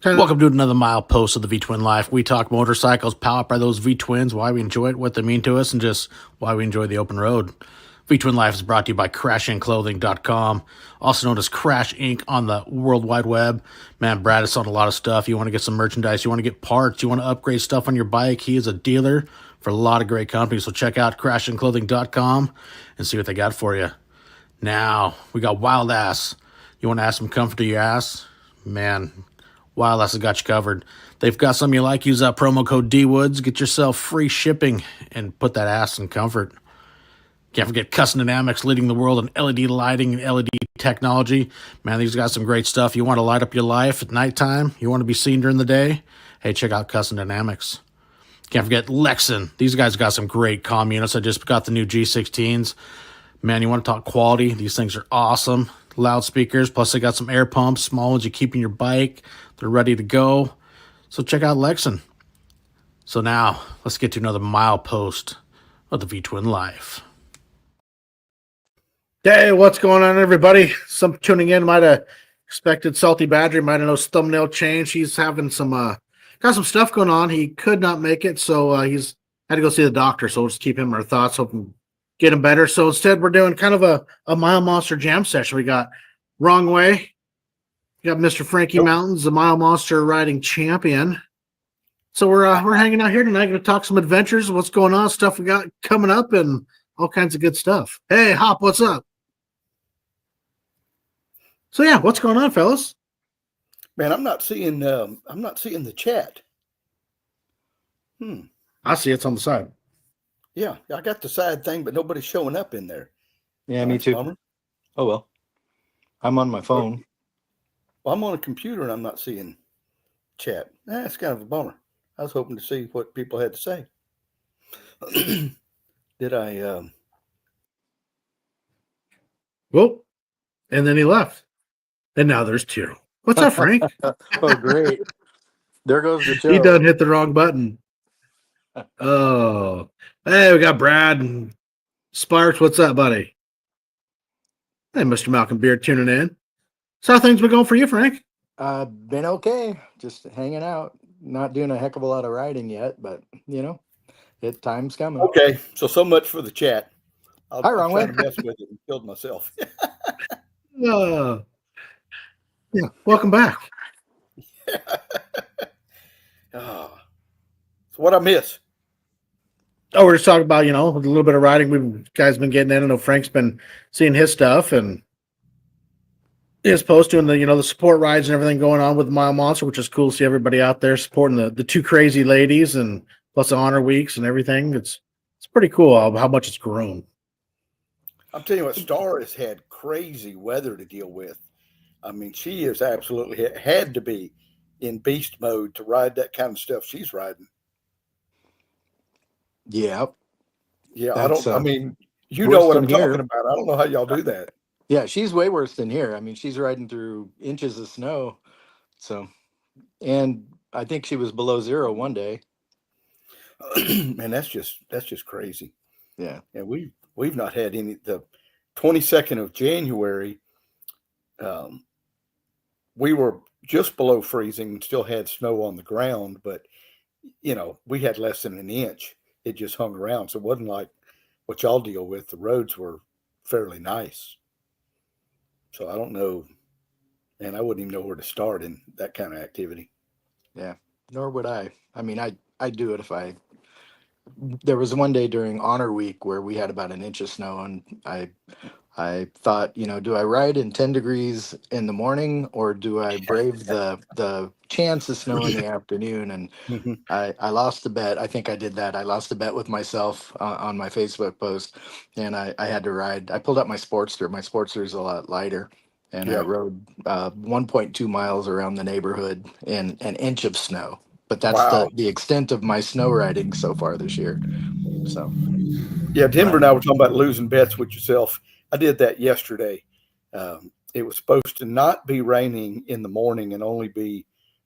Welcome to another milepost of the V-Twin Life. We talk motorcycles, powered by those V-Twins, why we enjoy it, what they mean to us, and just why we enjoy the open road. V-Twin Life is brought to you by crashinclothing.com, also known as Crash Inc. on the World Wide Web. Man, Brad is on a lot of stuff. You want to get some merchandise, you want to get parts, you want to upgrade stuff on your bike. He is a dealer for a lot of great companies, so check out crashinclothing.com and see what they got for you. Now, we got Wild Ass. You want to add some comfort to your ass? Man, Wild Ass has got you covered. They've got some you like. Use that promo code DWoods. Get yourself free shipping and put that ass in comfort. Can't forget Custom Dynamics, leading the world in LED lighting and LED technology. Man, these got some great stuff. You want to light up your life at nighttime? You want to be seen during the day? Hey, check out Custom Dynamics. Can't forget Lexan. These guys got some great comm units. I just got the new G16s. Man, you want to talk quality? These things are awesome. Loudspeakers, plus they got some air pumps, small ones you keep in your bike. They're ready to go. So check out Lexan. So now, let's get to another milepost of the V-Twin Life. Hey, what's going on, everybody? Some tuning in might have expected Salty Badger, might have noticed thumbnail change. He's having some got some stuff going on. He could not make it, so he's had to go see the doctor. So we'll just keep him in our thoughts, hoping get him better. So instead, we're doing kind of a Mile Monster jam session. We got Wrong Way. We got Mr. Frankie Mountains, the Mile Monster riding champion. So we're hanging out here tonight, going to talk some adventures, what's going on, stuff we got coming up, and all kinds of good stuff. Hey, Hop, what's up? So yeah, what's going on, fellas? Man, I'm not seeing the chat. I see it's on the side. Yeah, I got the side thing, but nobody's showing up in there. Yeah, me too. Bummer. Oh well. I'm on my phone. Well, I'm on a computer and I'm not seeing chat. That's kind of a bummer. I was hoping to see what people had to say. Did I Whoop. And then he left. And now there's two. What's up, Frank? Oh, great. There goes the show. He done hit the wrong button. Oh. Hey, we got Brad and Sparks. What's up, buddy? Hey, Mr. Malcolm Beard tuning in. So how things been going for you, Frank? Been okay. Just hanging out. Not doing a heck of a lot of riding yet, but time's coming. Okay, so much for the chat. Hi, Wrong Way. To mess with it and killed myself. Yeah, welcome back. So what I miss? Oh, we're just talking about, a little bit of riding we've guys been getting in. I know Frank's been seeing his stuff and his post doing the support rides and everything going on with the Mile Monster, which is cool to see everybody out there supporting the two crazy ladies and plus the honor weeks and everything. It's pretty cool how much it's grown. I'm telling you what, Star has had crazy weather to deal with. I mean, she has absolutely had to be in beast mode to ride that kind of stuff she's riding. Yeah. Yeah, That's, I mean, you know what I'm talking about. I don't know how y'all do that. Yeah, she's way worse than here. I mean, she's riding through inches of snow. So, and I think she was below zero one day. Man, that's just crazy. Yeah. And we've not had any. The 22nd of January, we were just below freezing and still had snow on the ground, but we had less than an inch. It just hung around. So it wasn't like what y'all deal with. The roads were fairly nice. So I don't know, and I wouldn't even know where to start in that kind of activity. Yeah, nor would I. I mean, I'd do it if there was one day during Honor Week where we had about an inch of snow, and I thought, do I ride in 10 degrees in the morning or do I brave the chance of snow in the afternoon? And I lost the bet. I think I did that. I lost the bet with myself on my Facebook post, and I had to ride. I pulled up my Sportster. My Sportster is a lot lighter, and I rode 1.2 miles around the neighborhood in an inch of snow. But that's the extent of my snow riding so far this year. So, yeah, Denver and I were talking about losing bets with yourself. I did that yesterday. It was supposed to not be raining in the morning and only be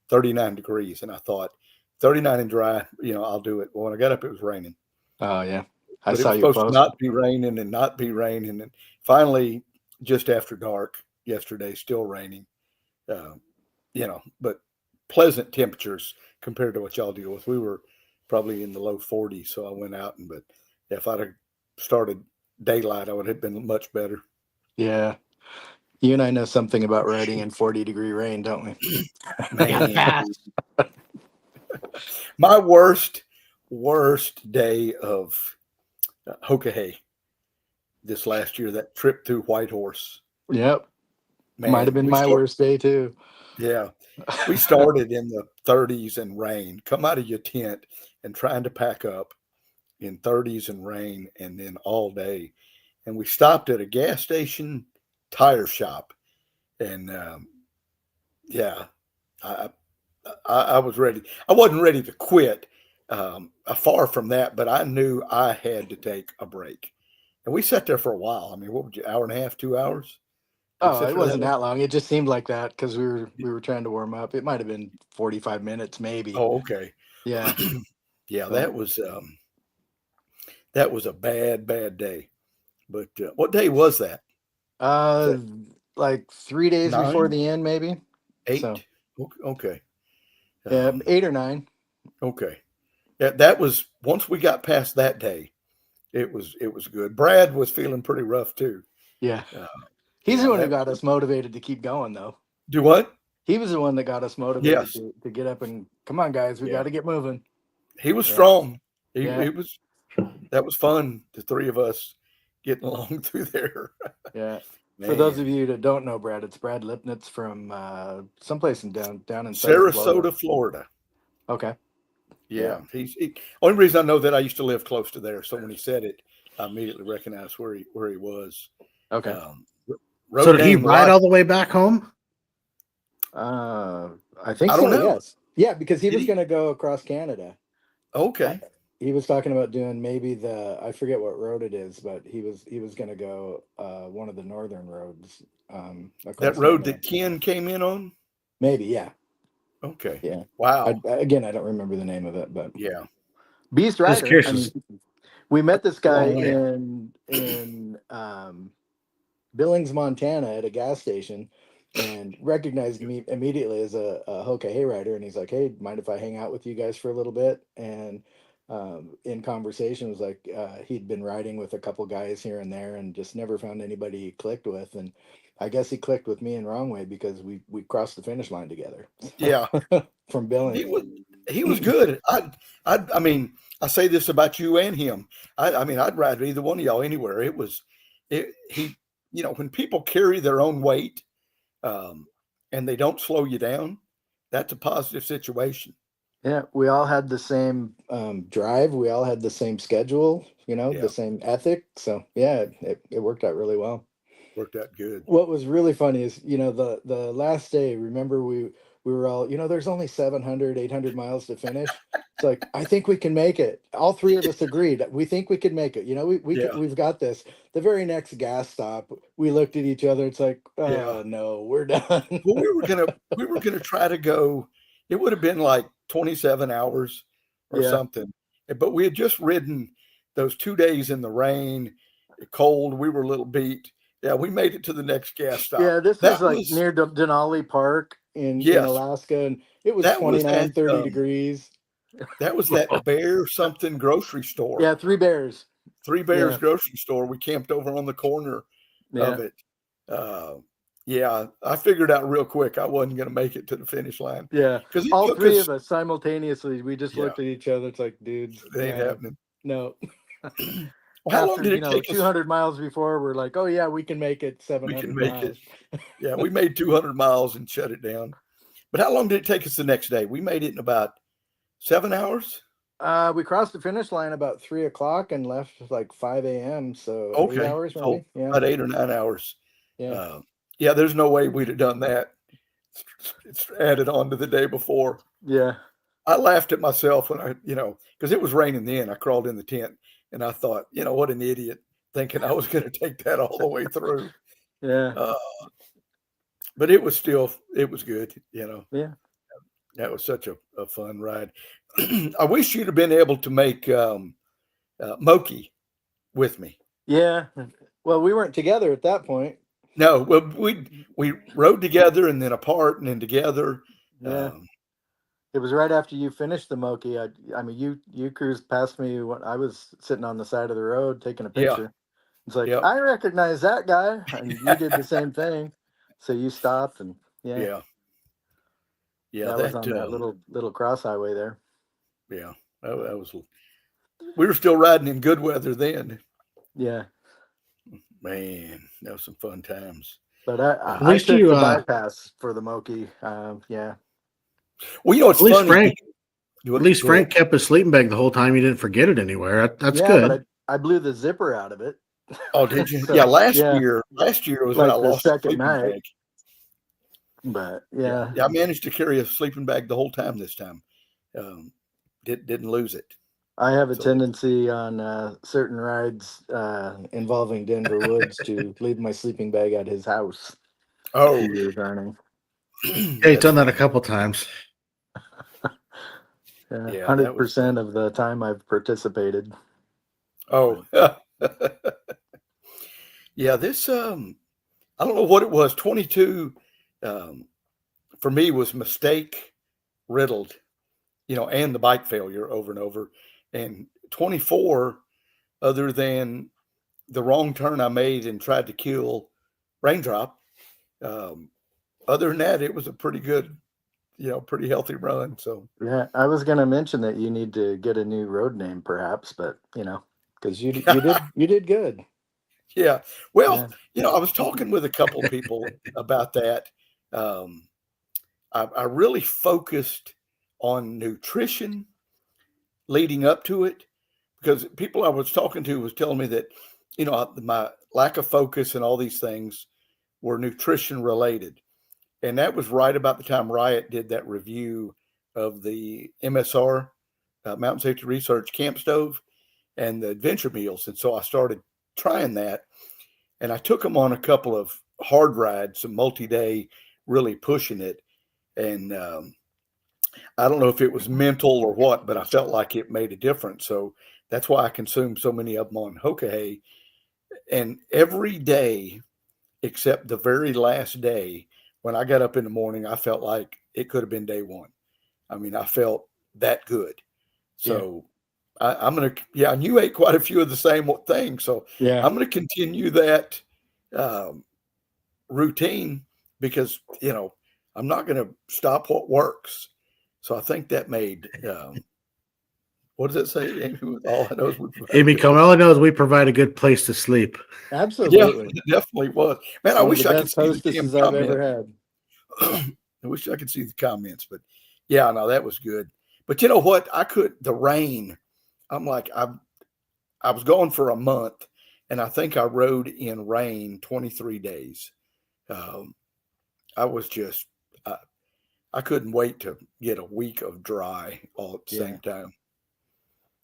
39 degrees. And I thought 39 and dry, I'll do it. Well, when I got up, it was raining. Oh yeah. But it was supposed to not be raining and not be raining. And finally, just after dark yesterday, still raining, but pleasant temperatures compared to what y'all deal with. We were probably in the low 40s, so I went out but if I'd have started daylight, I would have been much better. Yeah. You and I know something about riding in 40-degree rain, don't we? Man, my worst day of Hokahay this last year, that trip through Whitehorse. Yep. Man, might have been my worst day too. Yeah. We started in the 30s and rain, come out of your tent and trying to pack up in 30s and rain, and then all day. And we stopped at a gas station tire shop. And I was ready. I wasn't ready to quit. Far from that, but I knew I had to take a break. And we sat there for a while. I mean, what would you, hour and a half, 2 hours? Oh, it wasn't that long. It just seemed like that because we were trying to warm up. It might have been 45 minutes, maybe. Oh, okay. Yeah. Yeah, that was a bad day. But what day was that? Like 3 days 9? before the end, maybe 8. So, okay. Yeah, 8 or 9. Okay. That was, once we got past that day, it was good. Brad was feeling pretty rough too. Yeah. He's the one who got us motivated to keep going, though. Do what? He was the one that got us motivated to get up and come on, guys, we got to get moving. He was strong. He was. That was fun. The three of us getting along through there. Yeah. Man. For those of you that don't know Brad, it's Brad Lipnitz from someplace down in Sarasota, Florida. Okay. Yeah. Only reason I know that I used to live close to there, so when he said it, I immediately recognized where he was. Okay. So did he ride all the way back home? I think so. Yes. Yeah, because he was going to go across Canada. Okay. He was talking about doing maybe I forget what road it is, but he was going to go one of the northern roads. That road that Ken came in on? Maybe, yeah. Okay. Yeah. Wow. I don't remember the name of it, but yeah. Beast Rider. We met this guy in Billings, Montana at a gas station and recognized me immediately as a Hoka rider. And he's like, hey, mind if I hang out with you guys for a little bit? And in conversation was like he'd been riding with a couple guys here and there and just never found anybody he clicked with. And I guess he clicked with me in wrong way because we crossed the finish line together. Yeah. From Billings. He was good. I mean, I say this about you and him. I mean, I'd ride with either one of y'all anywhere. When people carry their own weight and they don't slow you down, that's a positive situation. Yeah, we all had the same drive. We all had the same schedule, the same ethic. So, yeah, it worked out really well. Worked out good. What was really funny is, the last day, remember we were all, there's only 700, 800 miles to finish. It's like, I think we can make it. All three of us agreed. We think we can make it. We've got this. The very next gas stop, we looked at each other. It's like, no, we're done. Well, we were gonna try to go. It would have been like 27 hours or something. But we had just ridden those 2 days in the rain, cold. We were a little beat. Yeah, we made it to the next gas stop. Yeah, this was near Denali Park in Alaska, and it was 29, 30 degrees. That was that Bear something grocery store. Yeah, Three Bears. Three Bears grocery store. We camped over on the corner of it. I figured out real quick I wasn't going to make it to the finish line. Yeah, because all three of us simultaneously, we just looked at each other. It's like, dude, it ain't happening. No. Well, how long did it take us? 200 miles before, we're like, oh yeah, we can make it 700 We can make miles. it. Yeah, we made 200 miles and shut it down. But how long did it take us the next day? We made it in about 7 hours. We crossed the finish line about 3 o'clock and left like 5 a.m. So 8 hours, maybe. About 8 or 9 hours. Yeah. There's no way we'd have done that. It's added on to the day before. Yeah. I laughed at myself when because it was raining then. I crawled in the tent and I thought, what an idiot, thinking I was going to take that all the way through. Yeah. But it was good, Yeah. That was such a fun ride. I wish you'd have been able to make Moki with me. Yeah. Well, we weren't together at that point. No, well, we rode together and then apart and then together. Yeah. It was right after you finished the Moki. I mean, you cruised past me when I was sitting on the side of the road taking a Yeah. picture. It's like, Yep. I recognize that guy, and you did the same thing. So you stopped, and Yeah. Yeah. that was on that little cross highway there. Yeah. That was. We were still riding in good weather then. Yeah, Man, that was some fun times. but At I least took you, the bypass for the Moki. Yeah, Well, it's at least funny. Frank, Go at least ahead. Frank kept his sleeping bag the whole time. He didn't forget it anywhere. That's yeah, good. but I blew the zipper out of it. Oh, did you? So, Yeah. Last yeah, year was when I like the lost the second sleeping night. bag. But Yeah. I managed to carry a sleeping bag the whole time this time. Didn't lose it. I have a tendency on certain rides involving Denver Woods to leave my sleeping bag at his house. Oh, Years running. Yeah, he's done that a couple times. Yeah, 100% of the time I've participated. Oh, yeah. This I don't know what it was. 22 for me was mistake riddled, and the bike failure over and over. And 24, other than the wrong turn I made and tried to kill Raindrop, other than that, it was a pretty good, pretty healthy run. So Yeah, I was going to mention that you need to get a new road name, perhaps, but because you did good. yeah. Well, I was talking with a couple people about that. I really focused on nutrition leading up to it, because people I was talking to was telling me that, my lack of focus and all these things were nutrition related. And that was right about the time Riot did that review of the MSR, Mountain Safety Research camp stove and the adventure meals. And so I started trying that, and I took them on a couple of hard rides, some multi-day, really pushing it. And I don't know if it was mental or what, but I felt like it made a difference. So that's why I consumed so many of them on Hokahay. And every day, except the very last day, when I got up in the morning, I felt like it could have been day one. I mean, I felt that good. So I'm going to, and you ate quite a few of the same things. So I'm going to continue that routine, because, I'm not going to stop what works. So I think that made, what does it say, Amy? All I know is Amy, all I know is we provide a good place to sleep. Absolutely. Yeah, it definitely was. Man, I wish I could see the damn hostesses I've ever had. I wish I could see the comments, but yeah, no, that was good. But you know what? The rain, I'm like, I was gone for a month, and I think I rode in rain 23 days. I was just, I couldn't wait to get a week of dry all at the same time.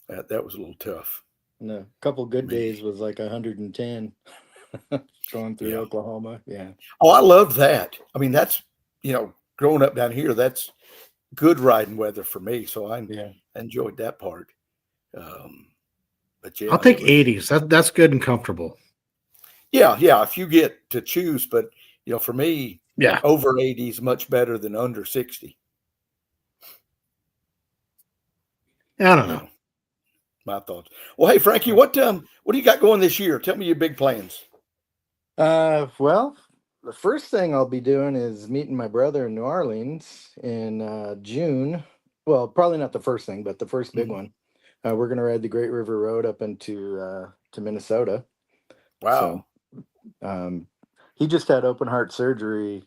That was a little tough. No, a couple good days was like 110 going through Oklahoma. Yeah. Oh, I loved that. I mean, that's, growing up down here, that's good riding weather for me. So I enjoyed that part. But yeah, I'll take 80s. That's good and comfortable. Yeah. If you get to choose, but for me, over 80 is much better than under 60. I don't know. My thoughts. Well, hey Frankie, what do you got going this year? Tell me your big plans. Well, the first thing I'll be doing is meeting my brother in New Orleans in June. Well, probably not the first thing, but the first big one. We're going to ride the Great River Road up into to Minnesota. Wow. So, he just had open heart surgery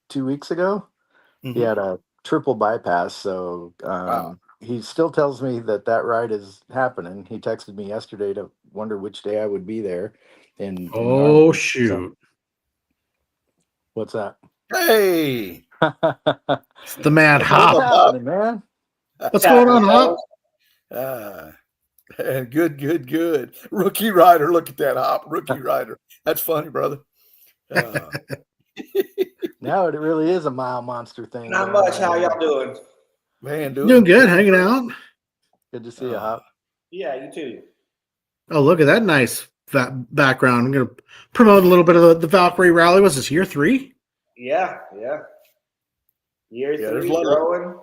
2 weeks ago. He had a triple bypass. So he still tells me that ride is happening. He texted me yesterday to wonder which day I would be there. In shoot. So, what's that? Hey. It's the man Hop. What's happening, man? What's going on, Hop? Good. Rookie rider. Look at that, Hop. Rookie rider. That's funny, brother. Now it really is a mile monster thing. Not much. How y'all doing? Man, doing good. Hanging out. Good to see you, Hop. Yeah, you too. Oh, look at that nice background. I'm going to promote a little bit of the Valkyrie Rally. Was this year 3? Yeah. Year 3 there's growing.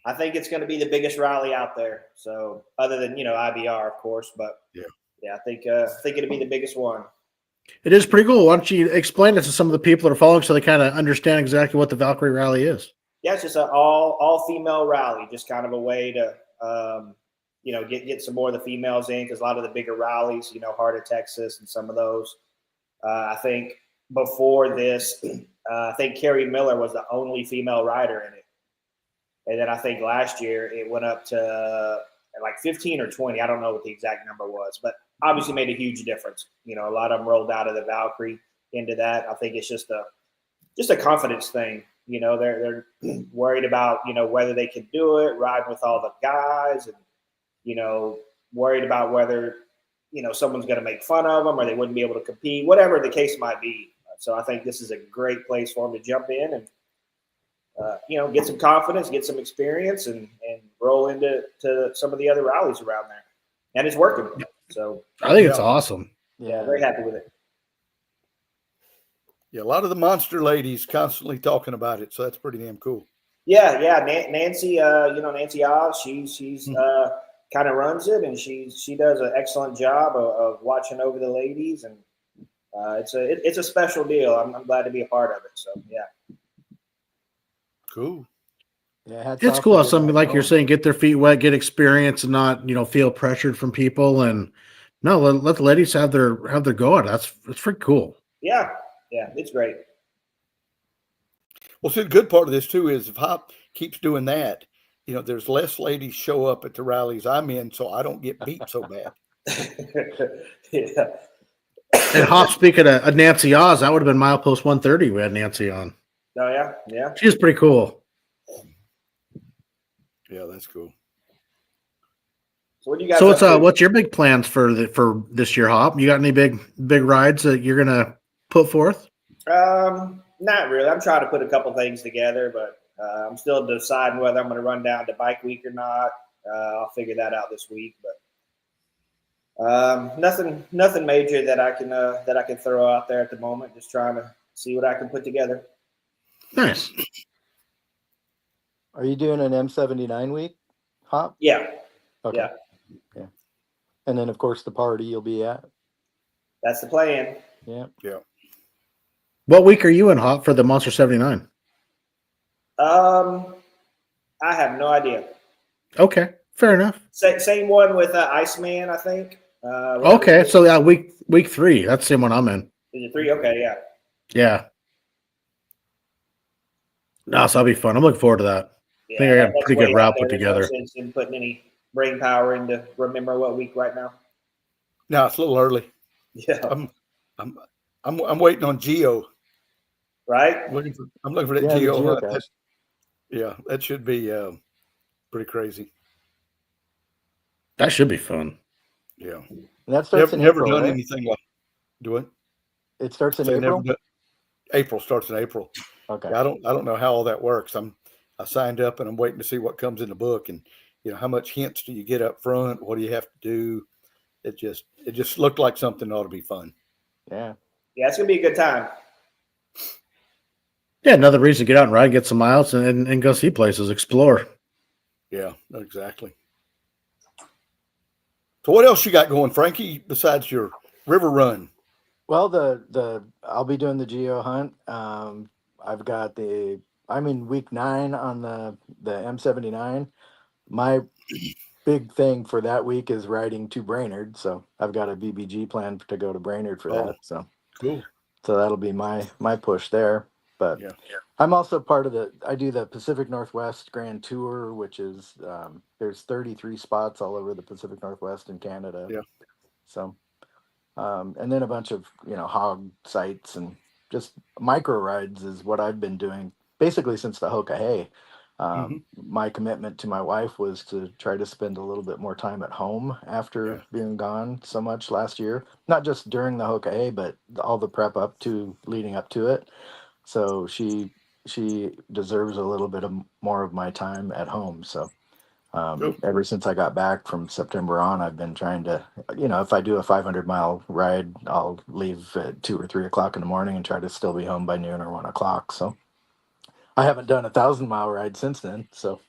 I think it's going to be the biggest rally out there. So other than IBR, of course, but yeah, I think it'll be the biggest one. It is pretty cool. Why don't you explain it to some of the people that are following so they kind of understand exactly what the Valkyrie Rally is? Yeah, it's just an all female rally, just kind of a way to get some more of the females in, because a lot of the bigger rallies, Heart of Texas and some of those. I think before this, I think Carrie Miller was the only female rider in it. And then I think last year it went up to like 15 or 20. I don't know what the exact number was, but obviously made a huge difference. A lot of them rolled out of the Valkyrie into that. I think it's just a confidence thing. They're worried about, whether they can do it, riding with all the guys, and, worried about whether, someone's going to make fun of them or they wouldn't be able to compete, whatever the case might be. So I think this is a great place for them to jump in and, get some confidence, get some experience, and roll into some of the other rallies around there. And it's working. So I think it's awesome. Yeah, very happy with it. Yeah, a lot of the monster ladies constantly talking about it, so that's pretty damn cool. Yeah. Nancy, Nancy Oz, she's kind of runs it, and she does an excellent job of watching over the ladies, and it's a special deal. I'm glad to be a part of it. So yeah. Cool. Yeah, it's cool how something like you're saying, get their feet wet, get experience, and not feel pressured from people. And no, let the ladies have their go at it. That's pretty cool. Yeah, it's great. Well, see, the good part of this too is if Hop keeps doing that, there's less ladies show up at the rallies I'm in, so I don't get beat so bad. Yeah. And Hop, speaking of Nancy Oz, that would have been milepost 130. We had Nancy on. Oh yeah. She's pretty cool. Yeah, that's cool. So what do you guys? So what's your big plans for this year, Hop? You got any big rides that you're gonna put forth? Not really. I'm trying to put a couple things together, but I'm still deciding whether I'm going to run down to Bike Week or not. I'll figure that out this week, but nothing major that I can throw out there at the moment. Just trying to see what I can put together. Nice. Are you doing an M79 week, Hop? Yeah. Okay. Yeah. And then, of course, the party you'll be at. That's the plan. Yeah. What week are you in, Hop, for the Monster 79? I have no idea. Okay, fair enough. Same one with Iceman, I think. Okay, so week 3. That's the same one I'm in. Is it 3? Okay, yeah. Yeah. No, so that'll be fun. I'm looking forward to that. Yeah, I think I got a pretty good route put together. No sense in putting any brain power into remember what week right now. No, it's a little early. Yeah. I'm waiting on Geo. Right? I'm looking for that Geo. That should be pretty crazy. That should be fun. Yeah. And that starts in never April, done right? anything like do it. It starts in April. April starts in April. Okay. I don't know how all that works. I signed up and I'm waiting to see what comes in the book, and how much hints do you get up front? What do you have to do? It just looked like something that ought to be fun. Yeah. Yeah, it's gonna be a good time. Yeah, another reason to get out and ride, get some miles, and go see places, explore. Yeah, exactly. So what else you got going, Frankie, besides your river run? Well, I'll be doing the Geo hunt. I've got week 9 on the M79. My big thing for that week is riding to Brainerd, so I've got a BBG plan to go to Brainerd for that. So cool. So that'll be my push there. But I'm also part of I do the Pacific Northwest Grand Tour, which is there's 33 spots all over the Pacific Northwest in Canada. Yeah. So, and then a bunch of hog sites and just micro rides is what I've been doing basically since the Hoka Hay. My commitment to my wife was to try to spend a little bit more time at home after being gone so much last year, not just during the Hoka Hay, but all the prep leading up to it. So she deserves a little bit more of my time at home. So ever since I got back from September on, I've been trying to, if I do a 500-mile ride, I'll leave at 2 or 3 o'clock in the morning and try to still be home by noon or 1 o'clock. So I haven't done a 1,000-mile ride since then. So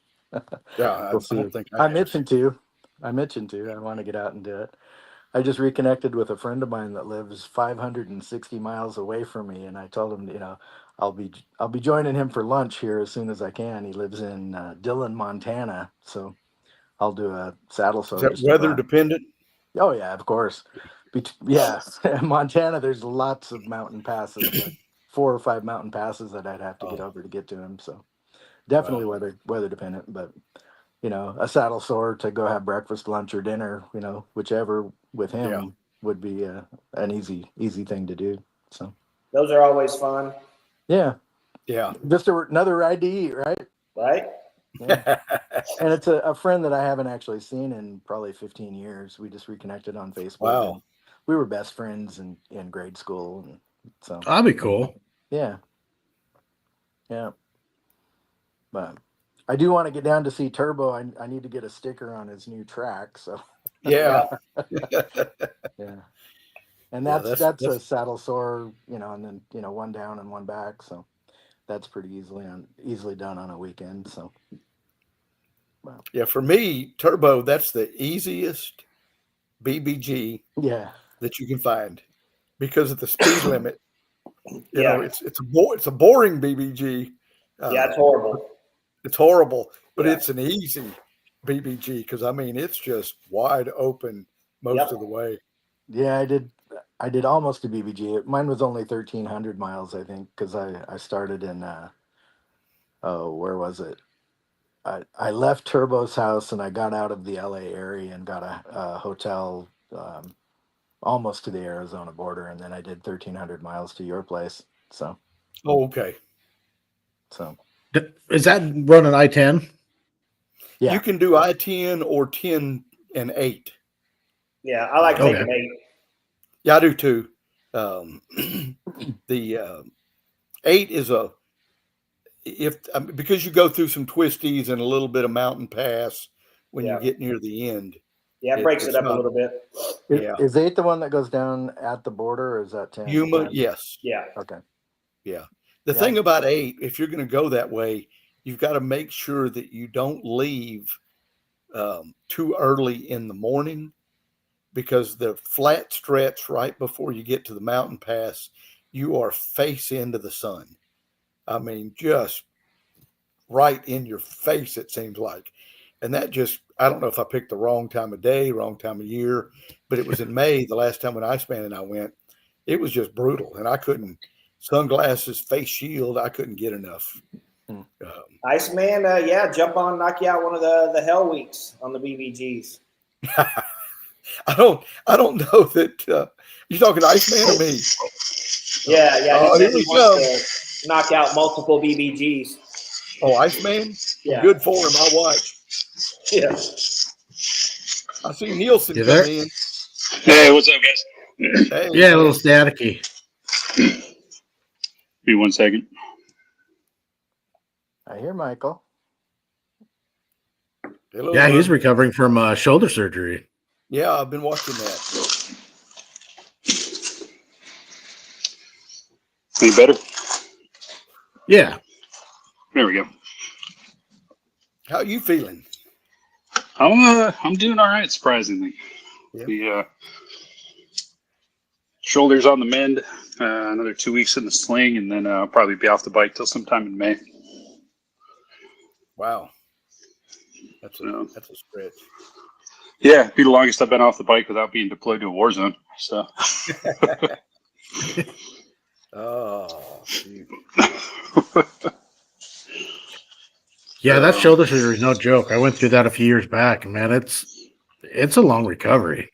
Yeah, We'll I see. don't think I I'm have. itching to. I'm itching to. I want to get out and do it. I just reconnected with a friend of mine that lives 560 miles away from me, and I told him, I'll be joining him for lunch here as soon as I can. He lives in Dillon, Montana, so I'll do a saddle Is sow that just to go weather out. dependent? Oh yeah, of course. Yeah, Montana. There's lots of mountain passes, like 4 or 5 mountain passes that I'd have to get Oh, over to get to him. So wow. definitely weather dependent, but a saddle sore to go have breakfast, lunch, or dinner, whichever with Yeah. him would be an easy thing to do. So Those are always fun, yeah, Yeah. just another ride to eat, right? right? Yeah. And it's a friend that I haven't actually seen in probably 15 years. We just reconnected on Facebook, and Wow. we were best friends in grade school, and so That'd be cool. yeah, but I do want to get down to see Turbo. I need to get a sticker on his new track, so Yeah. yeah. And Yeah. that's a saddle sore, and then one down and one back, so that's pretty easily done on a weekend. So, well, Yeah. For me, Turbo, that's the easiest BBG yeah, that you can find because of the speed limit. Yeah. It's a boring BBG. Yeah, it's horrible. It's horrible, but Yeah. it's an easy BBG because it's just wide open most Yep. of the way. yeah. I did almost a BBG. Mine was only 1,300 miles, I think, because I started in where was it? I left Turbo's house and I got out of the LA area and got a hotel almost to the Arizona border, and then I did 1,300 miles to your place. So Oh, okay. Is that running I-10? Yeah. You can do I-10 or 10 and 8. Yeah, I like Okay. taking 8. Yeah, I do too. The 8 is because you go through some twisties and a little bit of mountain pass when you Yeah. get near the end. Yeah, it breaks it It's up a not. little bit. Yeah. Is 8 the one that goes down at the border, or is that 10? Yuma, yes. Yeah. Okay. Yeah. The Yeah. thing about 8, if you're going to go that way, you've got to make sure that you don't leave too early in the morning, because the flat stretch right before you get to the mountain pass, you are face into the sun. I mean, just right in your face, it seems like. And that I don't know if I picked the wrong time of day, wrong time of year, but it was in May, the last time when Iceman and I went. It was just brutal. And I couldn't, sunglasses, face shield, I couldn't get enough. Iceman, jump on, knock you out one of the hell weeks on the BBGs. I don't know that you're talking to Iceman or me. Yeah. Oh, He here said we he wants to knock out multiple BBGs. Oh, Iceman? Yeah. Good for him. I'll watch. Yeah. I see Nielsen You come there? in. Hey, what's up, guys? Hey, Yeah, a little staticky. Be 1 second. I hear Michael. hello, Yeah, he's bud. recovering from shoulder surgery. Yeah, I've been watching that. Any better? Yeah. There we go. How you feeling? I'm doing all right, surprisingly. Yeah. The shoulders on the mend. Another 2 weeks in the sling, and then I'll probably be off the bike till sometime in May. Wow. That's a stretch. Yeah, be the longest I've been off the bike without being deployed to a war zone. So. Oh, shoot. Yeah, that shoulder surgery is no joke. I went through that a few years back, and man, it's a long recovery.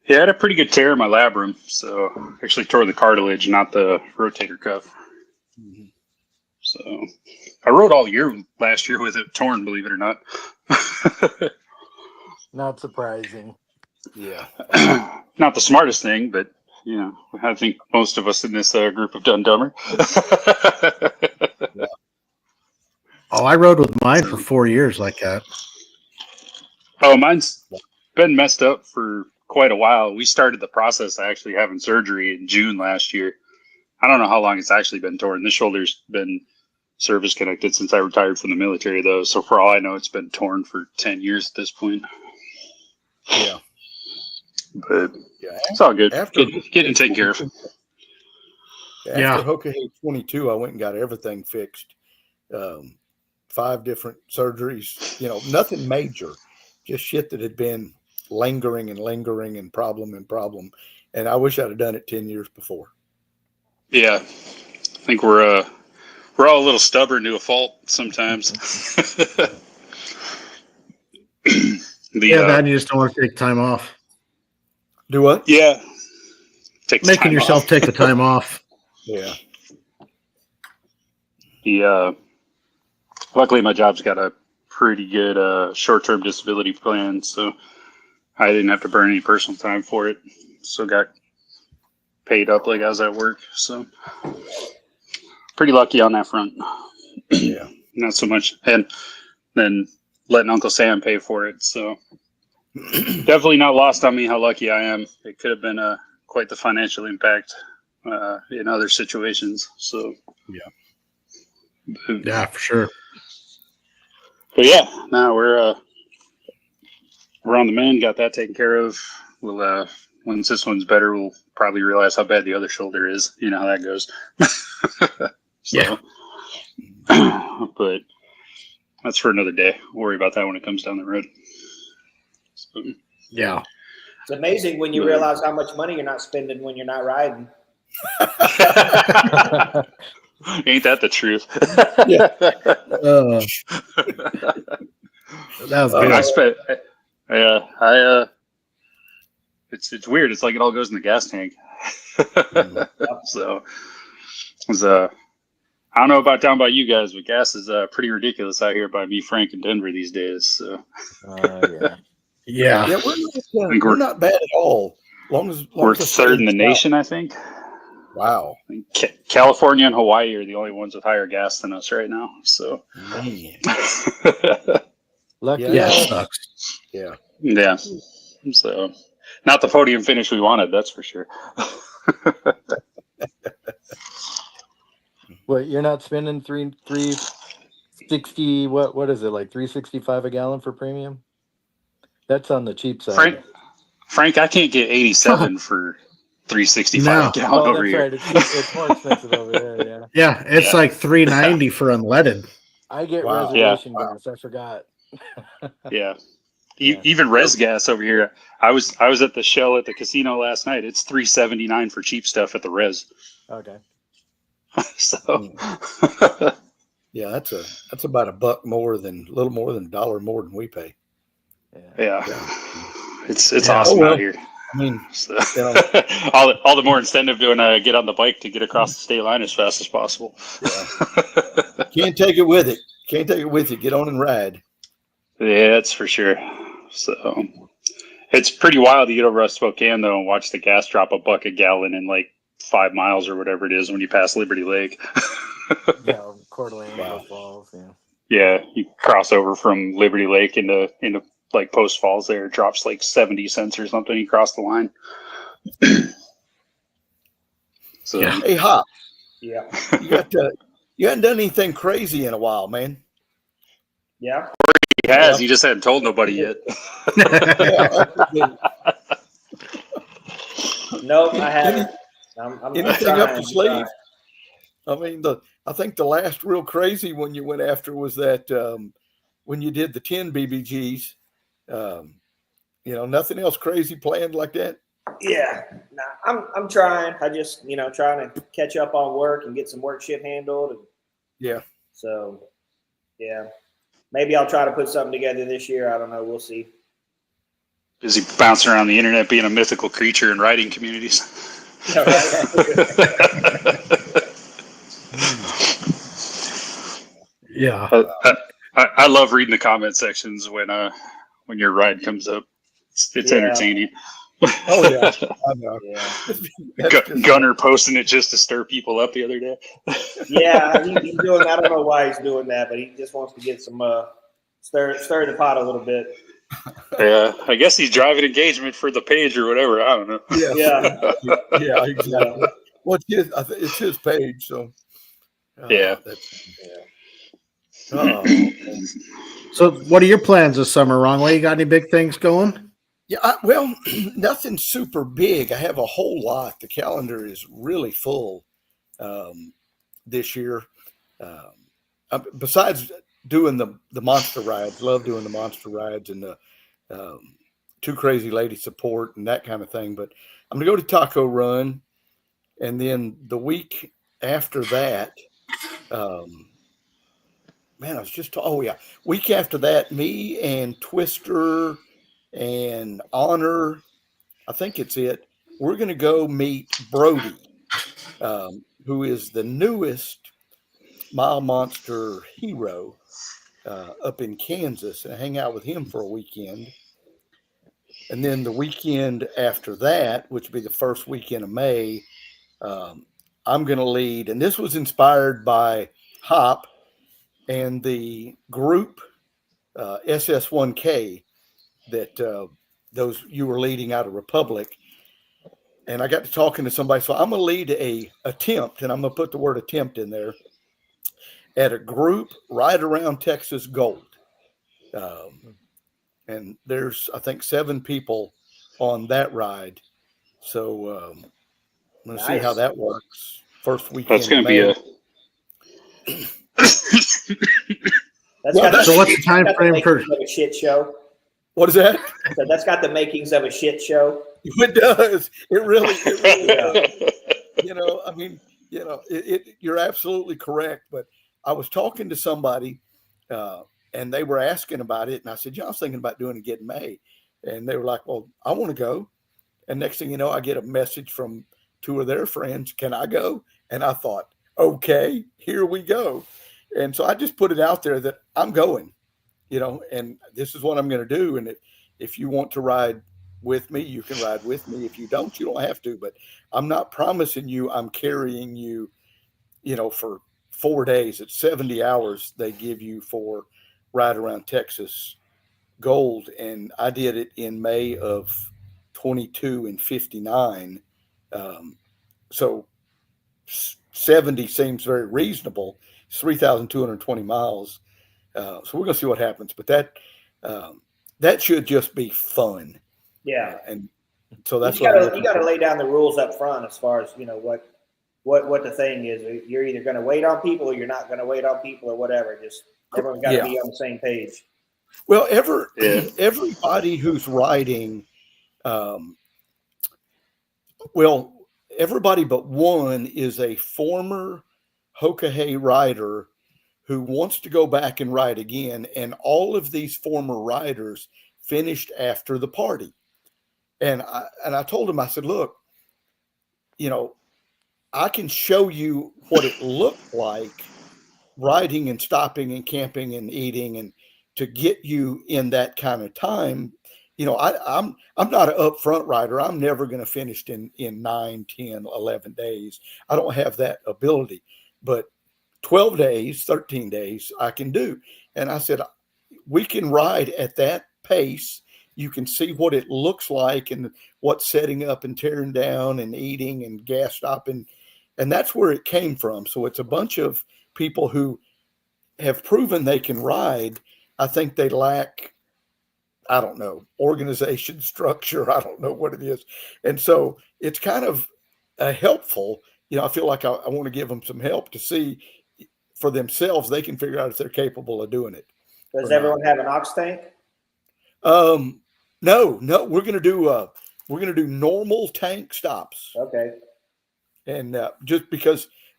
Yeah, I had a pretty good tear in my labrum, so actually tore the cartilage, not the rotator cuff. Mm-hmm. So I rode all year last year with it torn, believe it or not. Not surprising. Yeah. Not the smartest thing, but I think most of us in this group have done dumber. Yeah. Oh, I rode with mine for 4 years like that. Oh, mine's been messed up for quite a while. We started the process of actually having surgery in June last year. I don't know how long it's actually been torn. This shoulder's been service connected since I retired from the military, though. So for all I know, it's been torn for 10 years at this point. Yeah. But Yeah. it's all good. After Getting taken care of. After Hookahay 22, I went and got everything fixed. 5 different surgeries, nothing major, just shit that had been lingering and problem. And I wish I'd have done it 10 years before. Yeah. I think we're all a little stubborn to a fault sometimes. Then you just don't want to take time off. Do what? Yeah. Making yourself take the time off. Yeah. Luckily, my job's got a pretty good short-term disability plan, so I didn't have to burn any personal time for it. So got paid up like I was at work. So pretty lucky on that front. Yeah. Not so much. And then letting Uncle Sam pay for it. So definitely not lost on me how lucky I am. It could have been quite the financial impact in other situations. So yeah, for sure. But yeah, now we're on the mend. Got that taken care of. We'll once this one's better, we'll probably realize how bad the other shoulder is. You know how that goes. But that's for another day. We'll worry about that when it comes down the road. So, yeah. It's amazing when you realize how much money you're not spending when you're not riding. Ain't that the truth? Yeah. That was good. I spent. It's weird. It's like it all goes in the gas tank. So it was I don't know about down by you guys, but gas is pretty ridiculous out here by me, Frank, in Denver these days. So yeah, we're not bad at all. We're third in the nation, I think. Wow. California and Hawaii are the only ones with higher gas than us right now. So lucky. Yeah, it sucks. Yeah. Yeah. So not the podium finish we wanted, that's for sure. What, you're not spending 360? What is it, like $3.65 a gallon for premium? That's on the cheap side. Frank, I can't get 87 for $3.65 a gallon over here. Right. It's more expensive over there. Yeah. Yeah, it's like $3.90 for unleaded. I get reservation gas. I forgot. Yeah. Even res gas over here. I was at the Shell at the casino last night. It's $3.79 for cheap stuff at the res. Okay. So yeah, that's about a little more than $1 more than we pay. Yeah. It's awesome out here. I mean, so, all the more incentive to get on the bike to get across the state line as fast as possible. Yeah. Can't take it with it. Can't take it with you. Get on and ride. Yeah, that's for sure. So it's pretty wild to get over to Spokane though and watch the gas drop $1 a gallon in like 5 miles or whatever it is when you pass Liberty Lake. Yeah, Coeur d'Alene, Falls. Yeah. Yeah, you cross over from Liberty Lake into like Post Falls. There, it drops like 70 cents or something. You cross the line. So hey, Hop. Yeah. You haven't done anything crazy in a while, man. Yeah. he has. He just hadn't told nobody yet. Nope, I haven't. I'm anything up your sleeve? I mean, I think the last real crazy one you went after was that when you did the 10 BBGs. Nothing else crazy planned like that. Yeah, I'm trying. I just trying to catch up on work and get some work shit handled. Yeah. So, yeah, maybe I'll try to put something together this year. I don't know. We'll see. Busy bouncing around the internet, being a mythical creature in writing communities. Yeah. I love reading the comment sections when your ride comes up. It's entertaining. Oh yeah, I know. Yeah. Gunner posting it just to stir people up the other day. Yeah, he's doing. I don't know why he's doing that, but he just wants to get some stir the pot a little bit. Yeah, I guess he's driving engagement for the page or whatever. I don't know. Yeah, exactly. Well, it's his page, so Yeah. So, what are your plans this summer, Ron? You got any big things going? Yeah, well, nothing super big. I have a whole lot. The calendar is really full this year. Besides doing the monster rides, love doing the monster rides and the Two Crazy Lady support and that kind of thing. But I'm going to go to Taco Run. And then the week after that, week after that, me and Twister and Honor, I think it's it. We're going to go meet Brody, who is the newest Mile Monster hero up in Kansas, and hang out with him for a weekend. And then the weekend after that, which would be the first weekend of May, I'm going to lead. And this was inspired by Hop and the group SS1K that those you were leading out of Republic. And I got to talking to somebody. So I'm going to lead a attempt, and I'm going to put the word attempt in there, at a group right around Texas Gold. And there's, I think, 7 people on that ride. So I'm going to see how that works. First weekend. That's going to be a. So what's the time frame for a shit show? What is that? So that's got the makings of a shit show. It does. It really does. I mean, you're absolutely correct. But I was talking to somebody, and they were asking about it. And I said, I was thinking about doing it again in May. And they were like, well, I want to go. And next thing you know, I get a message from 2 of their friends. Can I go? And I thought, okay, here we go. And so I just put it out there that I'm going, and this is what I'm going to do. And if you want to ride with me, you can ride with me. If you don't, you don't have to. But I'm not promising you I'm carrying you, for 4 days. It's 70 hours they give you for ride around Texas Gold. And I did it in May of 22 and 59. So 70 seems very reasonable. It's 3,220 miles. So we're going to see what happens. But that should just be fun. Yeah. And so that's you got to lay down the rules up front as far as, what the thing is. You're either going to wait on people or you're not going to wait on people or whatever. Just everyone's got to be on the same page. Well, everybody who's riding, everybody but one is a former Hoka rider who wants to go back and ride again. And all of these former riders finished after the party. And I told him, I said, look, I can show you what it looked like riding and stopping and camping and eating, and to get you in that kind of time. I'm not an upfront rider. I'm never going to finish in 9, 10, 11 days. I don't have that ability, but 12 days, 13 days I can do. And I said, we can ride at that pace. You can see what it looks like and what's setting up and tearing down and eating and gas stopping. And that's where it came from. So it's a bunch of people who have proven they can ride. I think they lack, I don't know, organization, structure. I don't know what it is. And so it's kind of helpful. I feel like I want to give them some help to see for themselves. They can figure out if they're capable of doing it. Does everyone have an ox tank? No, we're going to do normal tank stops. Okay. And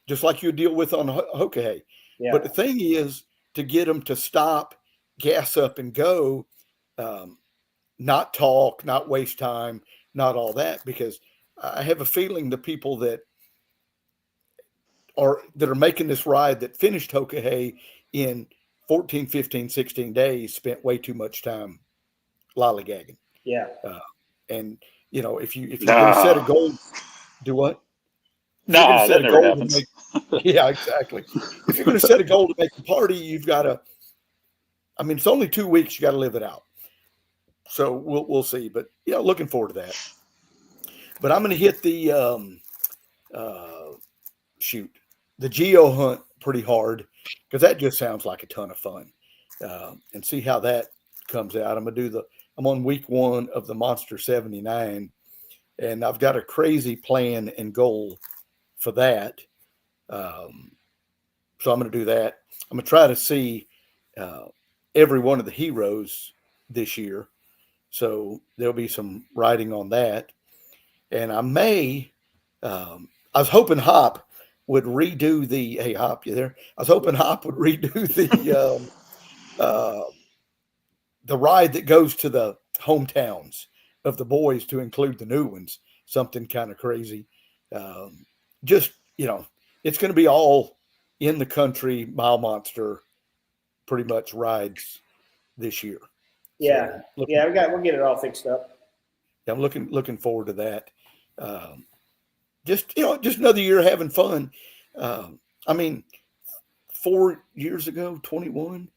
just like you deal with on Hoka. Yeah. But the thing is to get them to stop, gas up and go, not talk, not waste time, not all that, because I have a feeling the people that are making this ride that finished Hoka in 14, 15, 16 days spent way too much time lollygagging. Yeah. And if you're going to set a goal, do what? No, that never happens. Yeah, exactly. If you're going to set a goal to make a party, you've got to. I mean, it's only 2 weeks. You got to live it out. So we'll see. But looking forward to that. But I'm going to hit the the geo hunt pretty hard because that just sounds like a ton of fun. And see how that comes out. I'm on week 1 of the Monster 79, and I've got a crazy plan and goal for that. So I'm going to do that. I'm going to try to see every one of the heroes this year. So there'll be some writing on that. And I may, I was hoping Hop would redo hey, Hop, you there? I was hoping Hop would redo the ride that goes to the hometowns of the boys to include the new ones, something kind of crazy. Just, it's going to be all in the country Mile Monster pretty much rides this year. Yeah. So We'll get it all fixed up. I'm looking forward to that. Just another year having fun. 4 years ago, 21,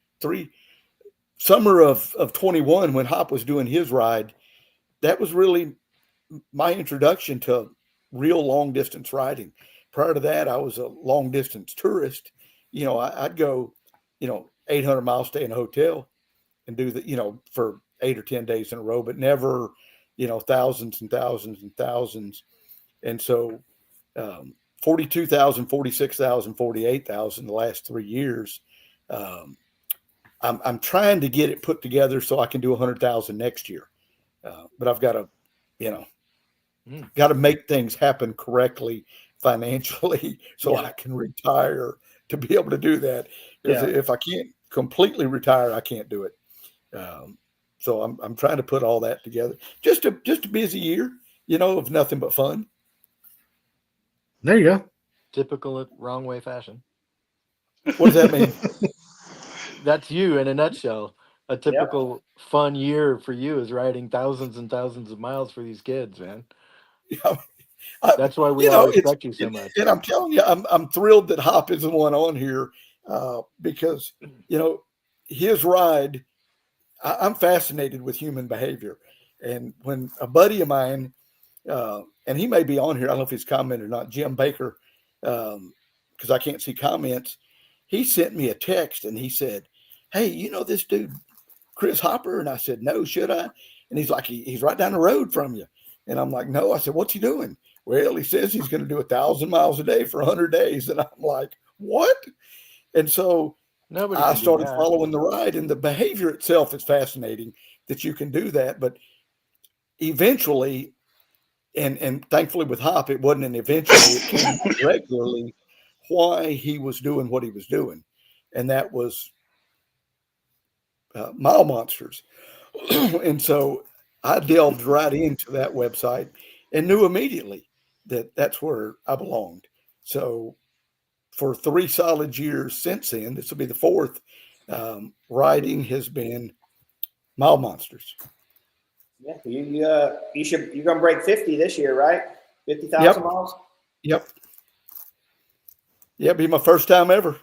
summer of 21, when Hop was doing his ride, that was really my introduction to real long distance riding. Prior to that, I was a long distance tourist. I'd go, 800 miles, stay in a hotel and do for 8 or 10 days in a row, but never, thousands and thousands and thousands. And so 42,000, 46,000, 48,000 the last 3 years. I'm trying to get it put together so I can do 100,000 next year. But I've got to, got to make things happen correctly financially so I can retire to be able to do that. Because if I can't completely retire, I can't do it. So I'm trying to put all that together. Just a busy year, of nothing but fun. There you go. Typical wrong way fashion. What does that mean? That's you in a nutshell. A typical fun year for you is riding thousands and thousands of miles for these kids, man. That's why we all respect you so much. And I'm telling you, I'm thrilled that Hop is the one on here because, his ride, I'm fascinated with human behavior. And when a buddy of mine, and he may be on here, I don't know if he's commented or not, Jim Baker, because I can't see comments. He sent me a text and he said, "Hey, this dude, Chris Hopper?" And I said, "No, should I?" And he's like, he's right down the road from you. And I'm like, "No." I said, "What's he doing?" "Well, he says he's going to do 1,000 miles a day for 100 days. And I'm like, "What?" And so I started following the ride, and the behavior itself is fascinating that you can do that. But eventually, and thankfully with Hop, it wasn't an eventually, it came regularly why he was doing what he was doing. And that was Mile Monsters. And so I delved right into that website and knew immediately that that's where I belonged. So for 3 solid years since then, this will be the 4th, riding has been Mile Monsters. Yeah, you're gonna break 50 this year, right? 50,000 miles. Yep. Yeah, it'll be my first time ever.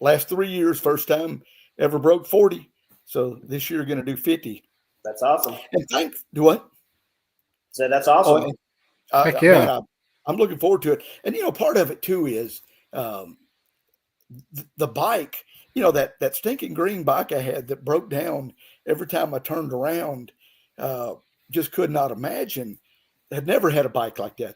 Last 3 years, first time ever broke 40. So this year, going to do 50. That's awesome. And do what? So that's awesome. Heck yeah. Man, I'm looking forward to it. And part of it too is the bike. That stinking green bike I had that broke down every time I turned around. Just could not imagine. Had never had a bike like that.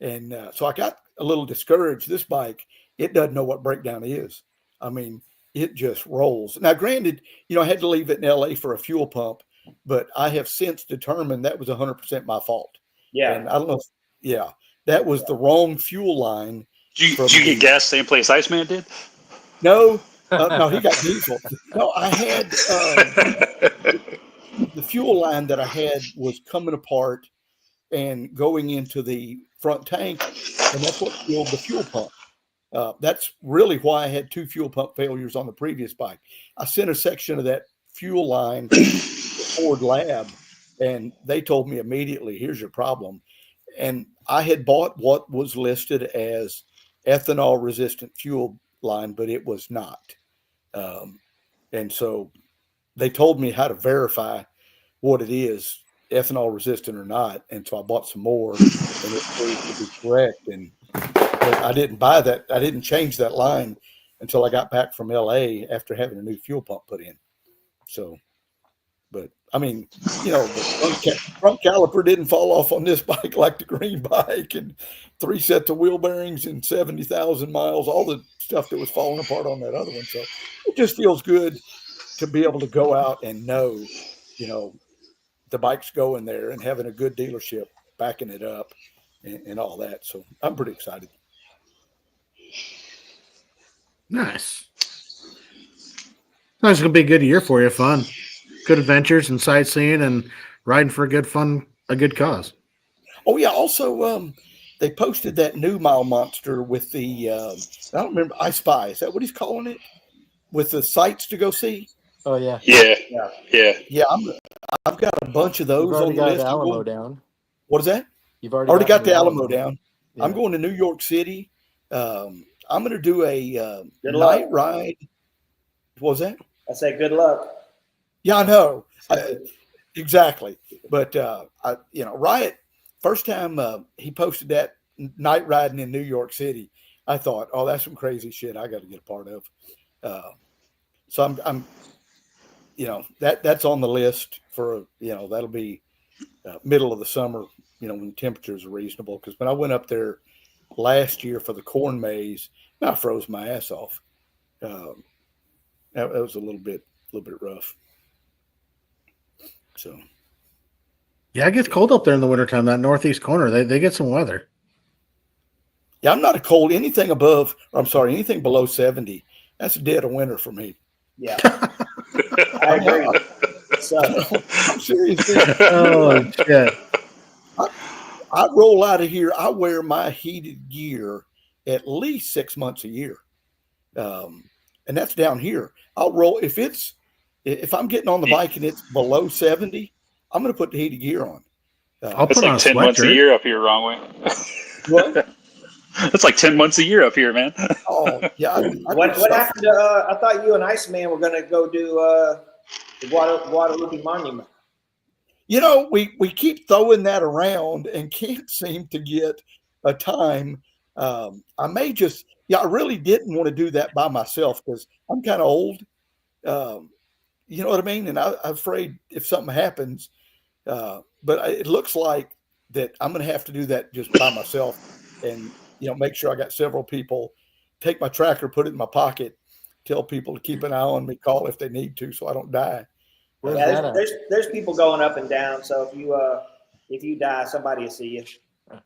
And so I got a little discouraged. This bike, it doesn't know what breakdown is. I mean, it just rolls. Now, granted, I had to leave it in LA for a fuel pump, but I have since determined that was 100% my fault. Yeah. And I don't know that was the wrong fuel line. Did you get gas same place Iceman did? No, no, he got diesel. No, I had the fuel line that I had was coming apart and going into the front tank, and that's what killed the fuel pump. That's really why I had 2 fuel pump failures on the previous bike. I sent a section of that fuel line to Ford Lab, and they told me immediately, "Here's your problem." And I had bought what was listed as ethanol resistant fuel line, but it was not. And so they told me how to verify what it is, ethanol resistant or not. And so I bought some more, and it proved to be correct. And but I didn't buy that. I didn't change that line until I got back from LA after having a new fuel pump put in. So, but I mean, the front caliper didn't fall off on this bike like the green bike, and 3 sets of wheel bearings and 70,000 miles, all the stuff that was falling apart on that other one. So it just feels good to be able to go out and know, the bike's going there and having a good dealership backing it up and all that. So I'm pretty excited. Nice. It's gonna be a good year for you. Fun, good adventures and sightseeing and riding for a good cause. Oh yeah. Also, they posted that new mile monster with the, I don't remember, I Spy. Is that what he's calling it? With the sites to go see? Oh yeah. Yeah. I've got a bunch of those You've already on the got list. Alamo down. What is that? You've Already got the Alamo down. Yeah. I'm going to New York City. I'm going to do a luck. night ride. What was that? I say good luck. Yeah, I know. Exactly. But, Riot, first time he posted that night riding in New York City, I thought, oh, that's some crazy shit I got to get a part of. So I'm that's on the list for, that'll be middle of the summer, when temperatures are reasonable. Because when I went up there last year for the corn maze, I froze my ass off. That was a little bit rough. So, Yeah, it gets cold up there in the wintertime, that northeast corner. They get some weather. yeah, I'm not a cold. Anything below 70, that's a dead of winter for me. Yeah. I agree. So I'm serious. Oh shit! I roll out of here. I wear my heated gear at least 6 months a year, and that's down here. I'll roll if I'm getting on the bike and it's below 70, I'm going to put the heated gear on. I'll That's put on like a 10 months a sweatshirt. year up here, wrong way. What? That's like 10 months a year up here, man. Oh yeah. what happened to? I thought you and Iceman were going to go do the Guadalupe Monument. We keep throwing that around and can't seem to get a time. I really didn't want to do that by myself because I'm kind of old. You know what I mean? And I'm afraid if something happens, but it looks like that I'm going to have to do that just by myself and, make sure I got several people, take my tracker, put it in my pocket, tell people to keep an eye on me, call if they need to, so I don't die. There's people going up and down. So if you die, somebody will see you.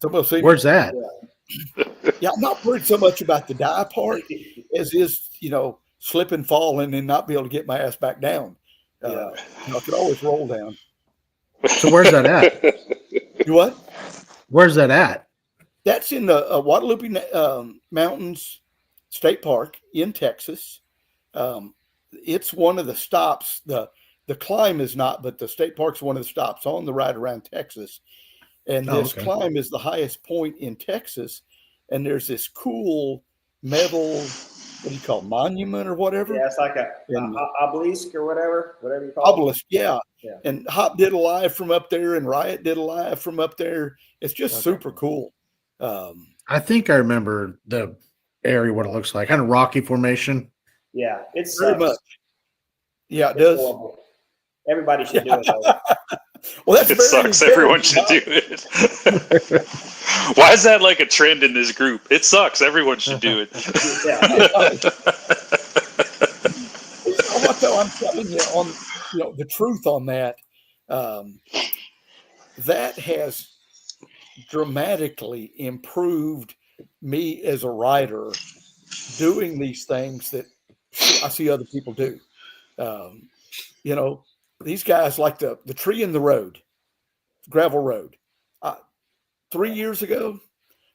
Somebody will see me. Where's that? Yeah, I'm not worried so much about the die part as is, slip and falling and not be able to get my ass back down. I could always roll down. So where's that at? You what? Where's that at? That's in the Guadalupe Mountains State Park in Texas. It's one of the stops. The climb is not, but the state park's one of the stops on the ride around Texas. And this climb is the highest point in Texas. And there's this cool metal, what do you call it, monument or whatever? Yeah, it's like an obelisk or whatever you call obelisk, it. Yeah. And Hop did a live from up there and Riot did a live from up there. It's just super cool. I think I remember the area, what it looks like. Kind of rocky formation. Yeah, it's very much. Yeah, it does. Horrible. Everybody should do it, though. Well, that's it sucks. Everyone should do it. Why is that like a trend in this group? It sucks. Everyone should do it. You know what, though? I'm telling you on the truth on that. That has dramatically improved me as a rider doing these things that I see other people do. These guys like the tree in the road, gravel road. 3 years ago,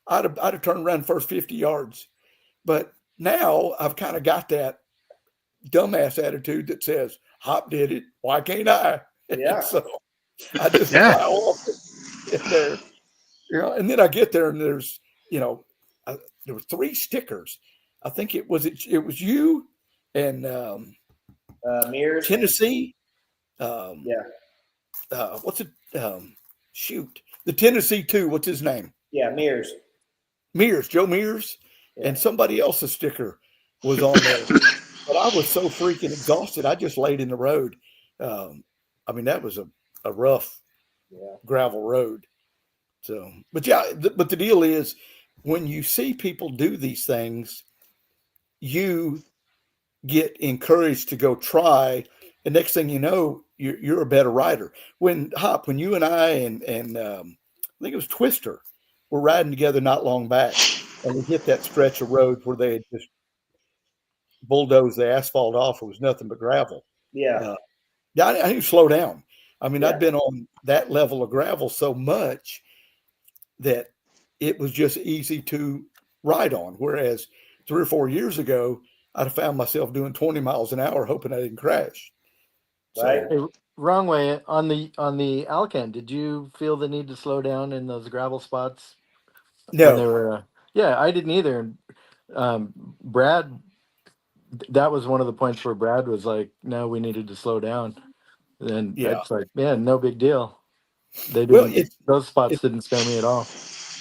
I'd have turned around first 50 yards. But now I've kind of got that dumbass attitude that says, Hop did it. Why can't I? Yeah. So I just plow off there. And then I get there and there's, there were 3 stickers. I think it was you and Mears. Tennessee. What's it? Shoot. The Tennessee 2. What's his name? Yeah, Mears. Joe Mears, and somebody else's sticker was on there. But I was so freaking exhausted, I just laid in the road. I mean, that was a rough gravel road. So, but but the deal is, when you see people do these things, you get encouraged to go try. And next thing you know, you're a better rider. When you and I and I think it was Twister were riding together not long back, and we hit that stretch of road where they had just bulldozed the asphalt off. It was nothing but gravel. Yeah. I didn't slow down. I mean, I'd been on that level of gravel so much that it was just easy to ride on. Whereas 3 or 4 years ago, I'd have found myself doing 20 miles an hour, hoping I didn't crash. Right. Hey, wrong way on the Alcan. Did you feel the need to slow down in those gravel spots when they No, were? Yeah, I didn't either. Brad, that was one of the points where Brad was like, "No, we needed to slow down." And yeah. it's like, man, no big deal. They Well, didn't. Those spots didn't scare me at all.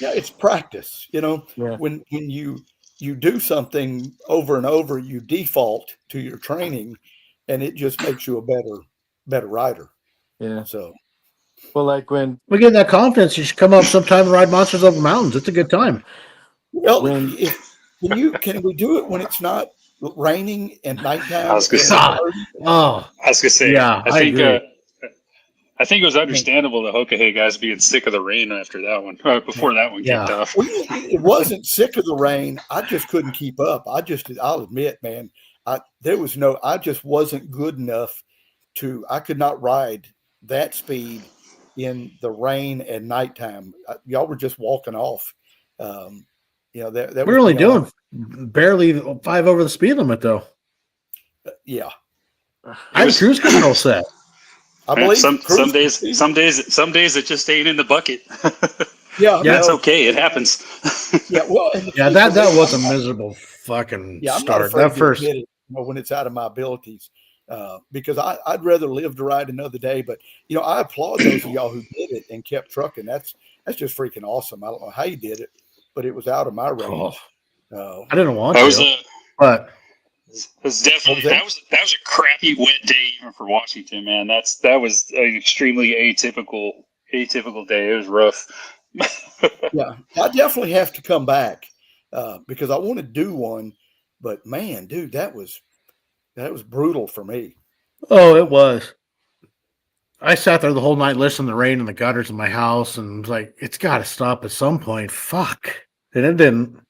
it's practice. Yeah. When you do something over and over, you default to your training, and it just makes you a better rider. Yeah. So, Well, like when We get that confidence. You should come up sometime and ride monsters over mountains. It's a good time. well, When- can we do it when it's not raining and nighttime? I was gonna say. Oh, I was gonna say. yeah, I agree. I think it was understandable the Hokahay guys being sick of the rain after that one, before that one kicked off. Well, it wasn't sick of the rain. I just couldn't keep up. I'll admit, man, I just wasn't good enough I could not ride that speed in the rain and nighttime. Y'all were just walking off. That We're only doing barely 5 over the speed limit, though. Yeah. I have cruise control set. I believe some days it just ain't in the bucket. Yeah, that's okay. It happens. Yeah, well, that was a miserable fucking I'm start. not afraid That to first, admit it, when it's out of my abilities, because I'd rather live to ride another day. But I applaud those of y'all who did it and kept trucking. That's just freaking awesome. I don't know how you did it, but it was out of my range. I didn't want That to, but it was definitely that was a crappy wet day even for Washington, man. That was an extremely atypical day. It was rough. Yeah, I definitely have to come back because I want to do one. But man, dude, that was brutal for me. oh, it was. I sat there the whole night listening to the rain in the gutters in my house, and was like, it's got to stop at some point. Fuck, and it didn't.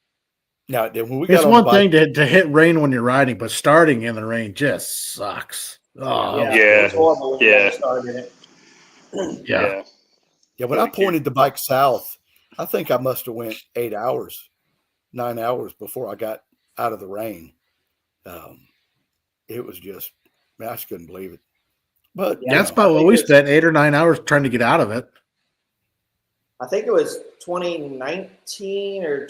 Now, when we got It's on one the bike, thing to hit rain when you're riding, but starting in the rain just sucks. Oh, Yeah. It's horrible when you started it. yeah. Yeah, when I pointed the bike south, I think I must have went 9 hours before I got out of the rain. It was just, man, I just couldn't believe it. But That's about what we spent 8 or 9 hours trying to get out of it. I think it was 2019 or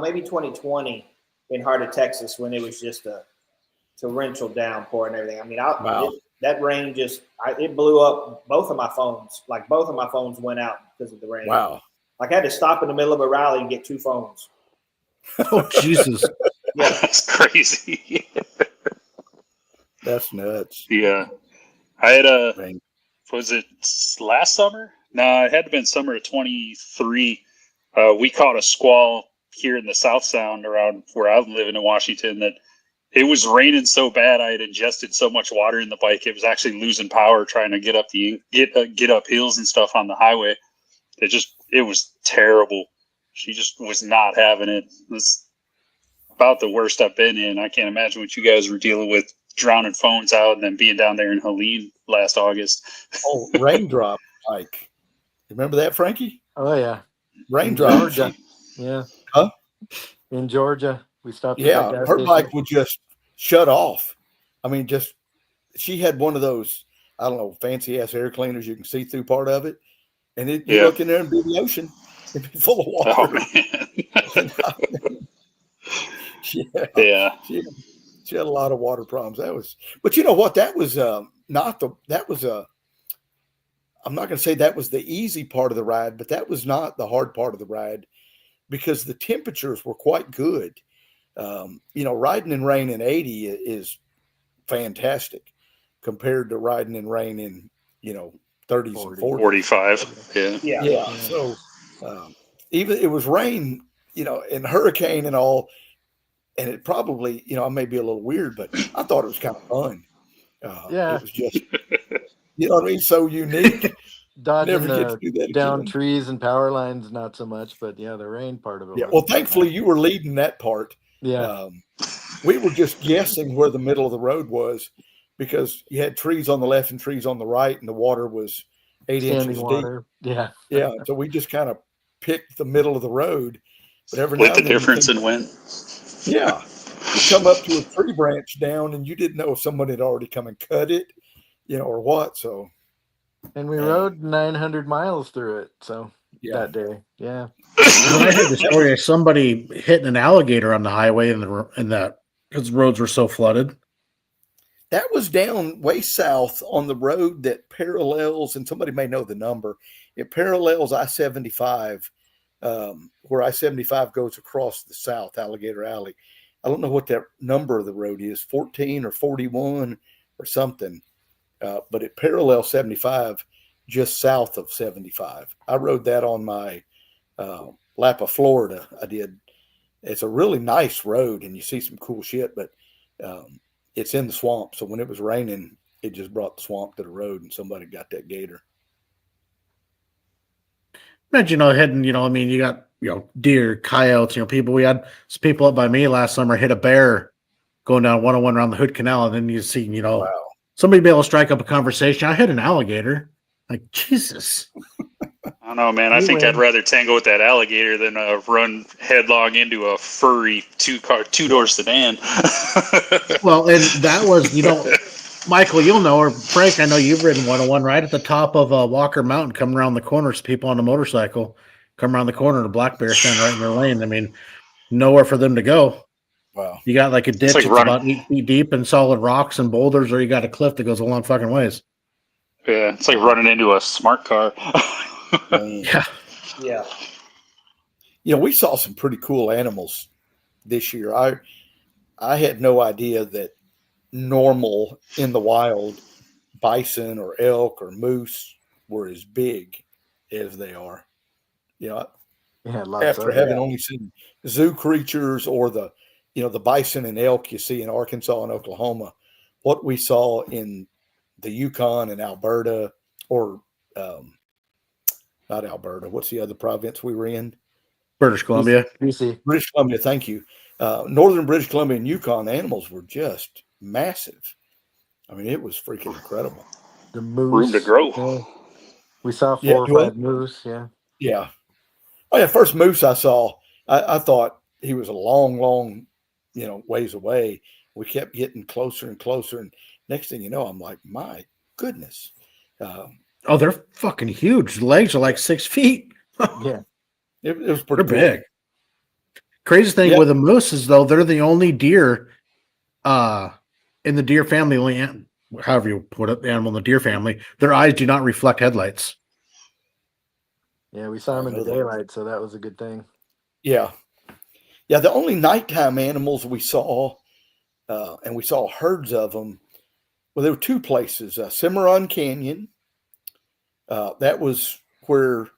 maybe 2020 in heart of Texas when it was just a torrential downpour and everything. I mean, that rain it blew up both of my phones. Like both of my phones went out because of the rain. Wow. Like I had to stop in the middle of a rally and get 2 phones. Oh, Jesus. Yeah. That's crazy. That's nuts. Yeah. I had was it last summer? No, it had to have been summer of 23. We caught a squall here in the South Sound around where I'm living in Washington that it was raining so bad I had ingested so much water in the bike it was actually losing power trying to get up hills and stuff on the highway. It was terrible. She just was not having it. It was about the worst I've been in. I can't imagine what you guys were dealing with, drowning phones out and then being down there in Helene last August. Oh, raindrop bike. Remember that, Frankie? Oh yeah, Raindrop. Georgia. Yeah. Huh? In Georgia, we stopped. Yeah, at that gas her station. bike would just shut off. I mean, she had one of those, I don't know, fancy ass air cleaners. You can see through part of it, and you look in there and be the ocean. It'd be full of water. Oh man. Yeah. She had a lot of water problems. But you know what? That was I'm not going to say that was the easy part of the ride, but that was not the hard part of the ride. because the temperatures were quite good. Riding in rain in 80 is fantastic compared to riding in rain in 30s and 40s. 45. Yeah. Yeah. So even it was rain, and hurricane and all, and it probably, I may be a little weird, but I thought it was kind of fun. Yeah. It was just, you know what I mean? So unique. Dodging Never get to the do that down again. trees and power lines, not so much, but yeah, the rain part of it. Yeah. was Well, thankfully you were leading that part. Yeah. We were just guessing where the middle of the road was because you had trees on the left and trees on the right, and the water was 8 Standing inches water. deep. Yeah. Yeah. So we just kind of picked the middle of the road. But every Split now the and then difference and went. Yeah. You come up to a tree branch down and you didn't know if someone had already come and cut it, or what. So. And we rode 900 miles through it. So that day. Yeah. I heard the story of somebody hitting an alligator on the highway because the roads were so flooded. That was down way south on the road that parallels, and somebody may know the number. It parallels I-75, where I-75 goes across the south, Alligator Alley. I don't know what that number of the road is, 14 or 41 or something, but it parallels 75 just south of 75. I rode that on my lap of Florida. I did. It's a really nice road, and you see some cool shit, but it's in the swamp. So when it was raining, it just brought the swamp to the road, and somebody got that gator. Imagine, heading, you got, deer, coyotes, people. We had some people up by me last summer hit a bear going down 101 around the Hood Canal. And then you see, Wow. somebody be able to strike up a conversation. I hit an alligator. Like, Jesus. I don't know, man. I think I'd rather tangle with that alligator than run headlong into a furry two-door sedan. Well, and that was, Michael, you'll know, or Frank, I know you've ridden 101 right at the top of Walker Mountain, coming around the corner. Some people on a motorcycle come around the corner, and a black bear standing right in their lane. I mean, nowhere for them to go. Wow. You got like a ditch that's about 8 feet deep and solid rocks and boulders, or you got a cliff that goes a long fucking ways. Yeah, it's like running into a smart car. Yeah. Yeah. We saw some pretty cool animals this year. I had no idea that normal in the wild bison or elk or moose were as big as they are. After having only seen zoo creatures or the bison and elk you see in Arkansas and Oklahoma, what we saw in the Yukon and Alberta, or not Alberta, what's the other province we were in? British Columbia. BC. British Columbia, thank you. Northern British Columbia and Yukon, the animals were just massive. I mean, it was freaking incredible. The moose. Room to grow. We saw 4 or 5 moose, Yeah. Oh, yeah, first moose I saw, I thought he was a long, long, ways away. We kept getting closer and closer, and next thing you know, I'm like, my goodness. They're fucking huge. The legs are like 6 feet. Yeah. It was pretty big. Crazy thing with the moose is, though, they're the only deer in the deer family, however you put it, the animal in the deer family, their eyes do not reflect headlights. Yeah, we saw them in the daylight, so that was a good thing. Yeah. Yeah, the only nighttime animals we saw, and we saw herds of them, well, there were 2 places. Cimarron Canyon, that was where,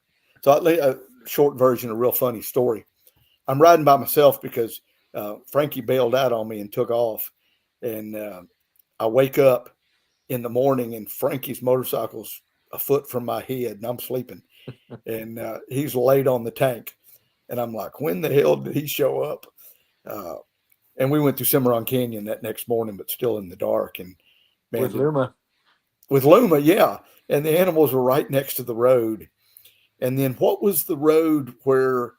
so I'll lay a short version, a real funny story. I'm riding by myself because Frankie bailed out on me and took off. And I wake up in the morning and Frankie's motorcycle's a foot from my head and I'm sleeping. And he's laid on the tank. And I'm like, when the hell did he show up? And we went through Cimarron Canyon that next morning, but still in the dark. And man, with Luma, yeah. And the animals were right next to the road. And then what was the road where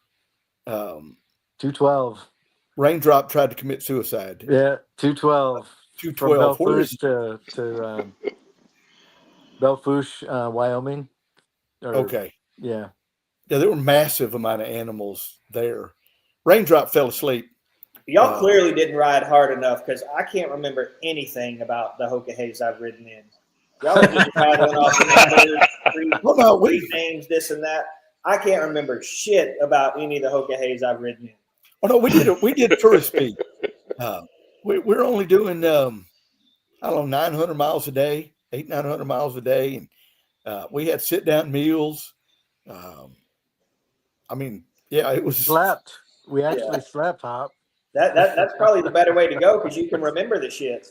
212 Raindrop tried to commit suicide? Yeah, 212. 212. From Belfouche to Belfouche, Wyoming. Okay. Yeah. Yeah, there were massive amount of animals there. Raindrop fell asleep. Y'all clearly didn't ride hard enough because I can't remember anything about the Hokahays I've ridden in. Y'all were just rattling off the numbers, names, this and that. I can't remember shit about any of the Hokahays I've ridden in. Oh no, we did tourist speed. We're only doing I don't know 900 miles a day, 900 miles a day, and we had sit down meals. I mean, yeah, it was Slept. We actually slept, Hop. That's probably the better way to go because you can remember the shit.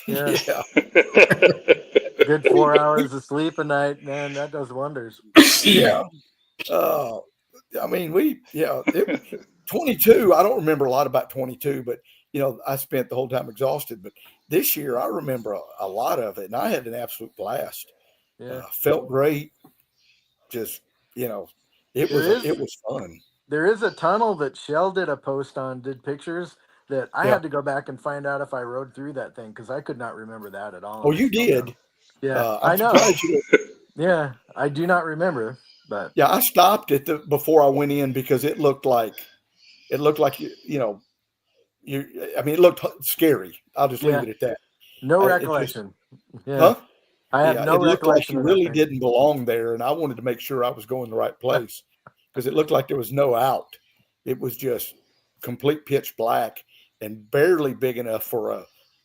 Yeah. yeah. Good 4 hours of sleep a night, man. That does wonders. Yeah. I mean, 22. I don't remember a lot about 22, but I spent the whole time exhausted. But this year, I remember a lot of it, and I had an absolute blast. Yeah, felt great. Just it was fun. There is a tunnel that Shell did a post on, did pictures that I had to go back and find out if I rode through that thing because I could not remember that at all. Oh, you did. Yeah, I'm I know. surprised you did. Yeah, I do not remember, but yeah, I stopped before I went in because it looked like I mean, it looked scary. I'll just leave it at that. No recollection. Huh? I have no it looked like recollection. you really didn't belong there, and I wanted to make sure I was going the right place because it looked like there was no out. It was just complete pitch black and barely big enough for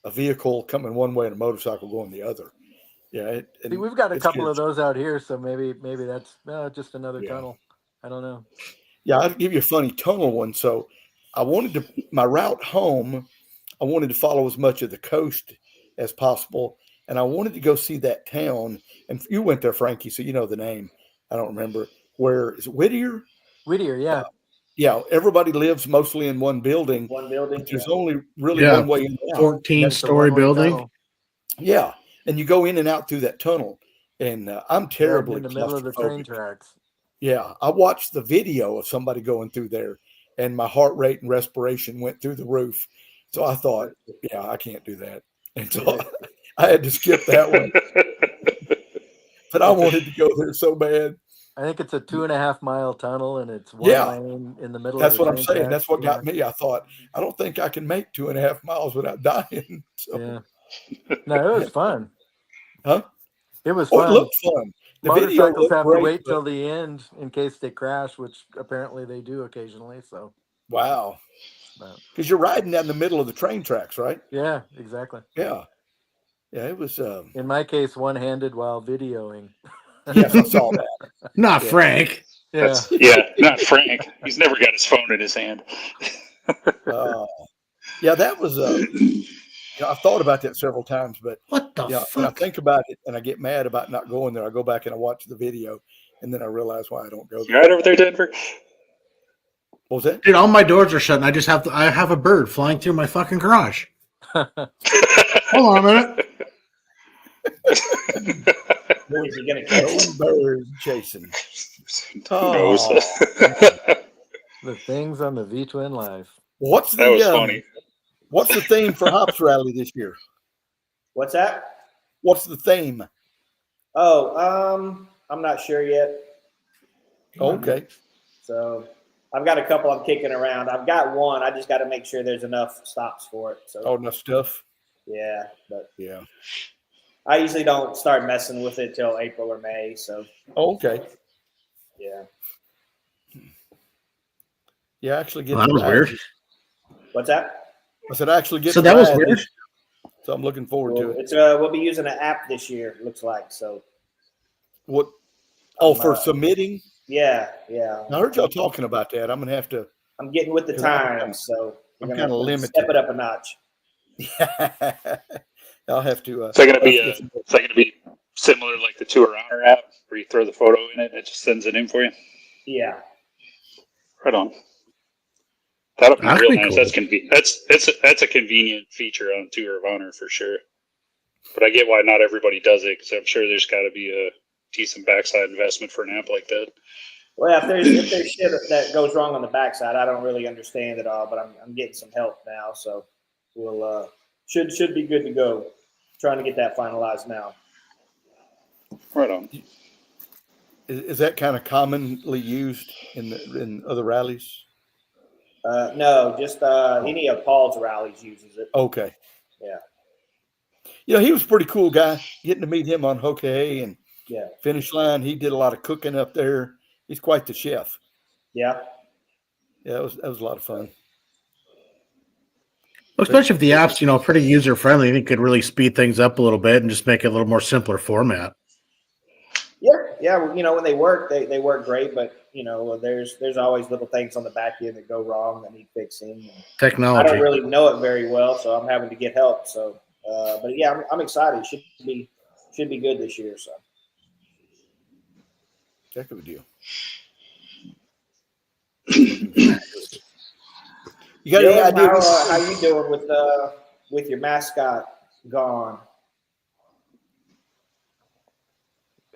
a vehicle coming one way and a motorcycle going the other. Yeah, See, we've got a couple of those out here, so maybe that's just another tunnel. I don't know. Yeah, I'll give you a funny tunnel one. So I wanted my route home, I wanted to follow as much of the coast as possible. And I wanted to go see that town. And you went there, Frankie, so you know the name. I don't remember. Where is it? Whittier? Whittier, yeah. Yeah, everybody lives mostly in one building. One building. But there's only really one way in. 14-story building. Tunnel. Yeah, and you go in and out through that tunnel. And I'm terribly in the middle of the train tracks. Yeah, I watched the video of somebody going through there, and my heart rate and respiration went through the roof. So I thought, yeah, I can't do that. And so I had to skip that one. But I wanted to go there so bad. I think it's a 2.5 mile tunnel, and it's one lane in the middle. That's of the what I'm saying. tracks. That's what got me. I thought, I don't think I can make 2.5 miles without dying. So. Yeah. No, it was fun. Huh? It was fun. It looked fun. The Motorcycles have great, to wait till the end in case they crash, which apparently they do occasionally. So. Wow. Because you're riding down the middle of the train tracks, right? Yeah, exactly. Yeah. Yeah, it was. In my case, one-handed while videoing. Yes, I saw that. Not Frank. Yeah. Not Frank. He's never got his phone in his hand. Yeah, that was. I've thought about that several times, but what the fuck? When I think about it and I get mad about not going there, I go back and I watch the video, and then I realize why I don't go there. You right over there, Denver? What was that? Dude, all my doors are shut, and I have a bird flying through my fucking garage. Hold on a minute. Who is he going to catch? Bird chasing. The things on the V-Twin Life. What's that was funny. What's the theme for Hops Rally this year? What's that? What's the theme? Oh, I'm not sure yet. Okay. So I've got a couple I'm kicking around. I've got one. I just got to make sure there's enough stops for it. So enough stuff. Yeah, but yeah, I usually don't start messing with it till April or May. So okay. Yeah. Yeah, actually get. That was weird. What's that? I said actually get. So that was weird. So I'm looking forward to it. It's we'll be using an app this year. It looks like so. What? Oh, for submitting. Yeah. I heard y'all talking about that. I'm gonna have to. I'm getting with the times, so I'm kind of limited. Step it up a notch. I'll have to. Is that gonna be similar like the Tour Honor app, where you throw the photo in it, it just sends it in for you? Yeah. Right on. That'll be real nice. Cool. That's a convenient feature on Tour of Honor for sure. But I get why not everybody does it, because I'm sure there's got to be a decent backside investment for an app like that. Well, if there's shit that goes wrong on the backside, I don't really understand it all, but I'm getting some help now, so we'll should be good to go. Trying to get that finalized now. Right on. Is that kind of commonly used in other rallies? No, just any of Paul's rallies uses it. Okay. Yeah. You know, he was a pretty cool guy. Getting to meet him on Hokahay and yeah, Finish Line. He did a lot of cooking up there. he's quite the chef. Yeah. Yeah, that was a lot of fun. Especially if the app's, pretty user friendly, I think it could really speed things up a little bit and just make it a little more simpler format. Yeah. When they work, they work great, but there's always little things on the back end that go wrong that need fixing. Technology. I don't really know it very well, so I'm having to get help. So, but yeah, I'm excited. It should be good this year. So, Heck of a deal. You got any idea? How you doing with your mascot gone?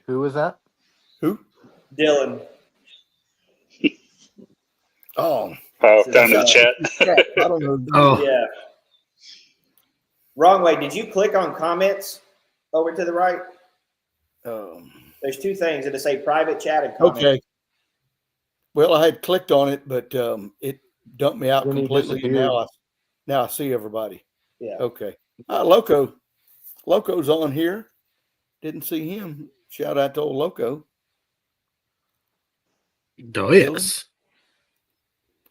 Who was that? Who? Dylan. Oh, down in the chat. I don't know. Oh, Yeah. Wrong way. Did you click on comments over to the right? There's two things. It'll say private chat and comments. Okay. Well, I had clicked on it, but it dumped me out Then he completely. disappeared. Now I see everybody. Yeah. Okay. Loco's on here. Didn't see him. Shout out to old Loco. oh yes.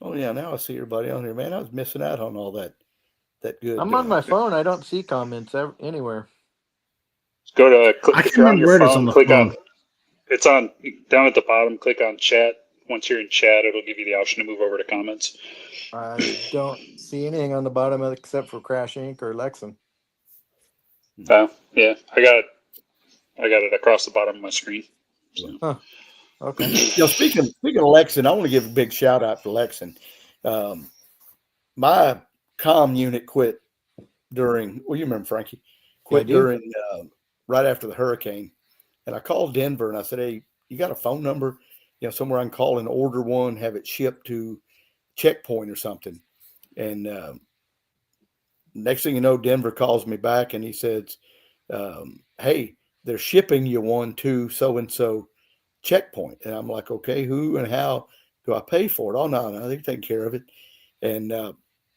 Oh yeah, now I see everybody on here, man. I was missing out on all that good. I'm on my phone. I don't see comments anywhere. Go to I if can't you're on remember your where it is on phone, the click phone. on. It's on down at the bottom. Click on chat. Once you're in chat, it'll give you the option to move over to comments. I don't see anything on the bottom except for Crash Inc. or Lexan. Yeah, I got it across the bottom of my screen. So. Huh. Okay. Speaking of Lexan, I want to give a big shout out to Lexan. My comm unit quit during. Well, you remember Frankie quit during right after the hurricane, and I called Denver and I said, "Hey, you got a phone number? Somewhere I can call and order one, have it shipped to Checkpoint or something." And next thing you know, Denver calls me back and he says, "Hey, they're shipping you one to so and so Checkpoint." And I'm like, "Okay, who and how do I pay for it?" "Oh, no, they're taking care of it." And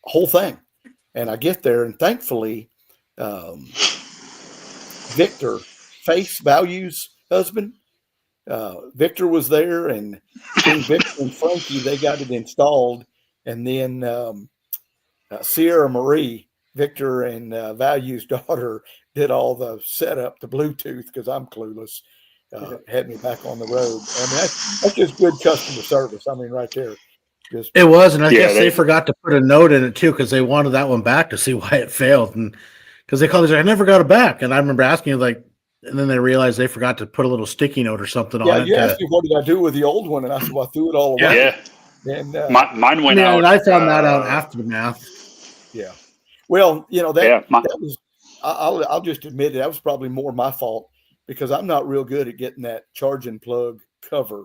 whole thing. And I get there, and thankfully, Victor, Face Values husband, Victor was there, and between Victor and Frankie, they got it installed. And then Sierra Marie, Victor and Value's daughter, did all the setup, the Bluetooth, because I'm clueless, had me back on the road. I mean, that's just good customer service. I mean, right there. It was, and I guess they forgot to put a note in it too because they wanted that one back to see why it failed, and because they called and said, "I never got it back." And I remember asking you and then they realized they forgot to put a little sticky note or something on it. Yeah, you asked me what did I do with the old one, and I said, "Well, I threw it all away." Yeah, and mine went out. And I found that out after the math. Yeah, well, that was. I'll just admit that was probably more my fault because I'm not real good at getting that charging plug cover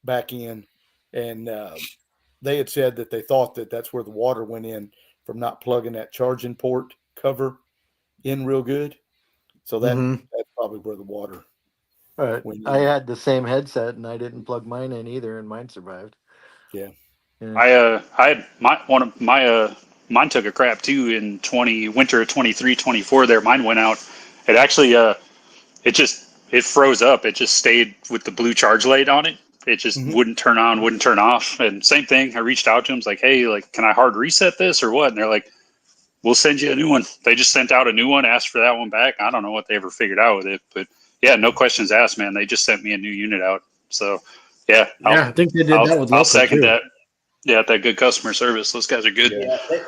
back in, and they had said that they thought that that's where the water went in from not plugging that charging port cover in real good. So that's probably where the water went in. I had the same headset and I didn't plug mine in either, and mine survived. Yeah. I had mine took a crap too in winter of 23, 24 there. Mine went out. It actually it froze up. It just stayed with the blue charge light on it. It just wouldn't turn on, wouldn't turn off. And same thing, I reached out to them, like, "Hey, can I hard reset this or what?" And they're like, "We'll send you a new one." They just sent out a new one, asked for that one back. I don't know what they ever figured out with it, but yeah, no questions asked, man. They just sent me a new unit out. So yeah, I think they did that with I'll Loco second too. that. Yeah, that good customer service. Those guys are good. Yeah, they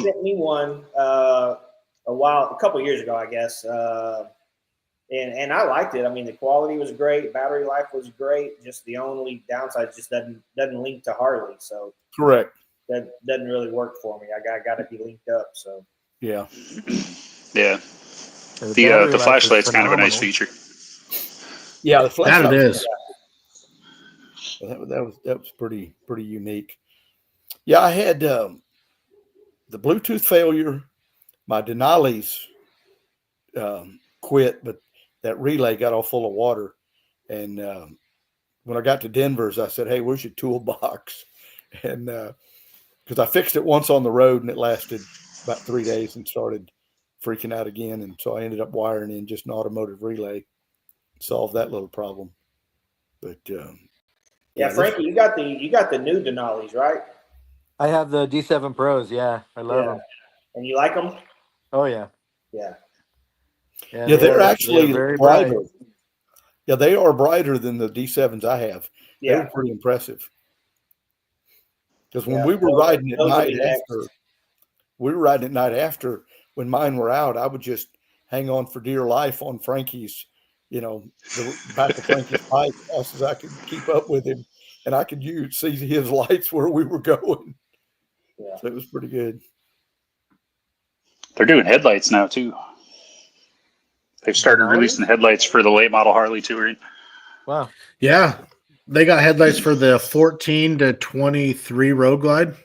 sent me one a couple of years ago, I guess. And I liked it. I mean, the quality was great, battery life was great. Just the only downside just doesn't link to Harley. So correct. That doesn't really work for me. I got to be linked up. So yeah. The flashlight's kind of a nice feature. Yeah, the flashlight. That it is. That was pretty unique. Yeah, I had the Bluetooth failure. My Denali's quit, but that relay got all full of water. And when I got to Denver's, I said, "Hey, where's your toolbox?" And because I fixed it once on the road and it lasted about 3 days and started freaking out again. And so I ended up wiring in just an automotive relay, solved that little problem. But Yeah, Frankie, you got the new Denali's, right? I have the D7 Pros. Yeah, I love them. And you like them? Oh yeah, Yeah. Yeah, they're actually very brighter. bright. Yeah, they are brighter than the D7s I have. They Yeah. were pretty impressive. Because when Yeah, we were riding at those will night be next. after, when mine were out, I would just hang on for dear life on Frankie's, the back of Frankie's bike as fast as I could keep up with him, and I could see his lights where we were going. Yeah. So it was pretty good. They're doing headlights now too. They've started releasing headlights for the late model Harley touring. Wow. Yeah. They got headlights for the 14 to 23 Road Glide.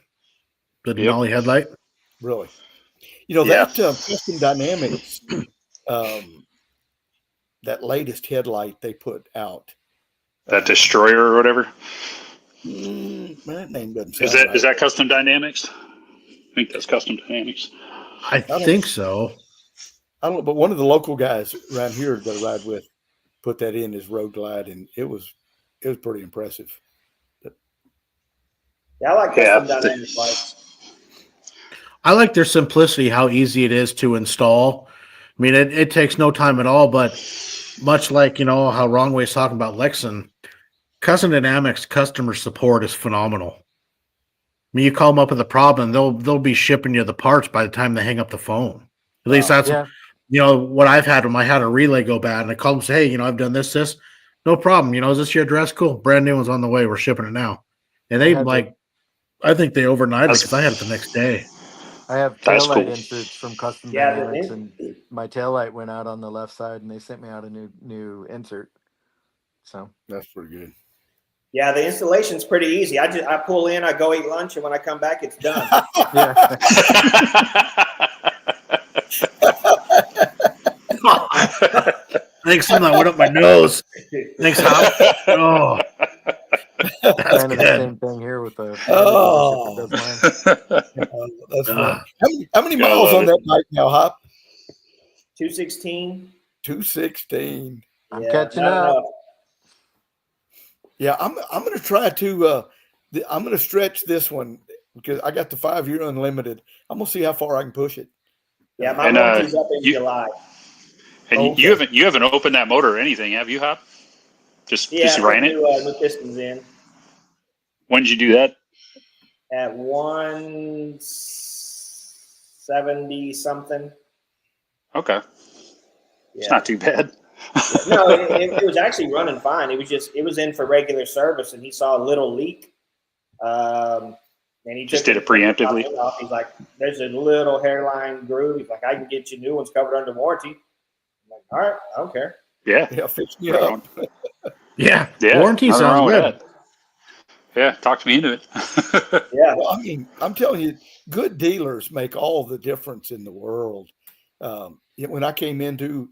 The Denali headlight. Really? That Custom Dynamics, that latest headlight they put out. That Destroyer or whatever? That name doesn't sound right. Is that Custom Dynamics? I think that's Custom Dynamics. I think so. I don't know, but one of the local guys around here that I ride with put that in his Road Glide, and it was pretty impressive. Yeah, I like Custom Dynamics lights. I like their simplicity, how easy it is to install. I mean, it takes no time at all, but much like, how Wrongway's talking about Lexan, Custom Dynamics customer support is phenomenal. I mean, you call them up with a problem, they'll be shipping you the parts by the time they hang up the phone. At least that's what I've had when I had a relay go bad, and I called them and say, hey, I've done this. No problem. Is this your address? Cool. Brand new one's on the way. We're shipping it now. And they I think they overnighted it because I had it the next day. I have taillight inserts from Custom Dynamics, and my taillight went out on the left side, and they sent me out a new insert. So that's pretty good. Yeah, the installation's pretty easy. I pull in, I go eat lunch, and when I come back, it's done. I think something that went up my nose. Thanks, Hop. Oh, that's kind of good. the same thing here with the. That's fun. How many miles on that bike now, Hop? 216. 216. I'm catching up. Yeah, I'm going to try to. I'm going to stretch this one because I got the 5-year unlimited. I'm going to see how far I can push it. Yeah, my warranty's up in July. And you haven't opened that motor or anything, have you, Hop? Just ran it? New pistons in. When did you do that? At 170 something. Okay. It's not too bad. No, it was actually running fine. It was in for regular service, and he saw a little leak. And he just did it preemptively. He's like, "There's a little hairline groove." He's like, "I can get you new ones covered under warranty." I'm like, "All right, I don't care." Yeah, fix me up. Yeah, warranty sounds good. Yeah, talk me into it. Yeah, well, I mean, I'm telling you, good dealers make all the difference in the world. When I came into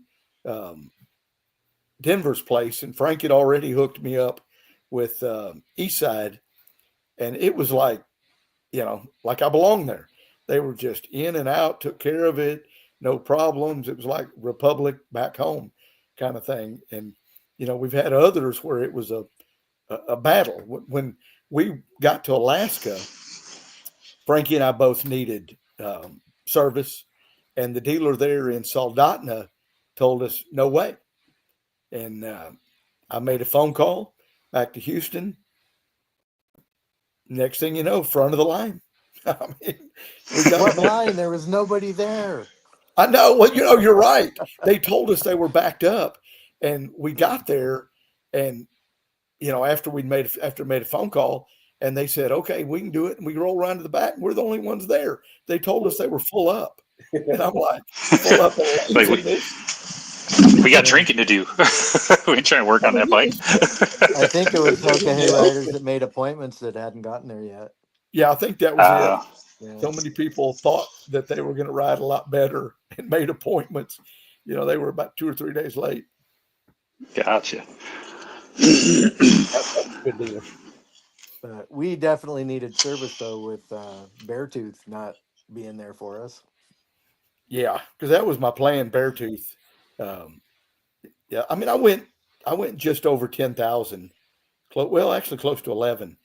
Denver's place, and Frank had already hooked me up with Eastside, and it was like I belonged there. They were just in and out, took care of it, no problems. It was like Republic back home kind of thing. And, we've had others where it was a battle. When we got to Alaska, Frankie and I both needed service, and the dealer there in Soldotna told us, no way. And I made a phone call back to Houston. Next thing you know, front of the line. I mean, what line? There was nobody there. I know. Well, you're right. They told us they were backed up, and we got there, and after made a phone call, and they said, "Okay, we can do it." And we roll around to the back. And we're the only ones there. They told us they were full up, and I'm like, "Full up." We got drinking to do. We ain't trying to work on that bike. I think it was Hoka riders that made appointments that hadn't gotten there yet. Yeah, I think that was it. Yeah. So many people thought that they were going to ride a lot better and made appointments. They were about 2 or 3 days late. Gotcha. That's a good deal. We definitely needed service though, with Beartooth not being there for us. Yeah, because that was my plan, Beartooth. Yeah, I mean, I went just over 10,000 well, actually close to 11.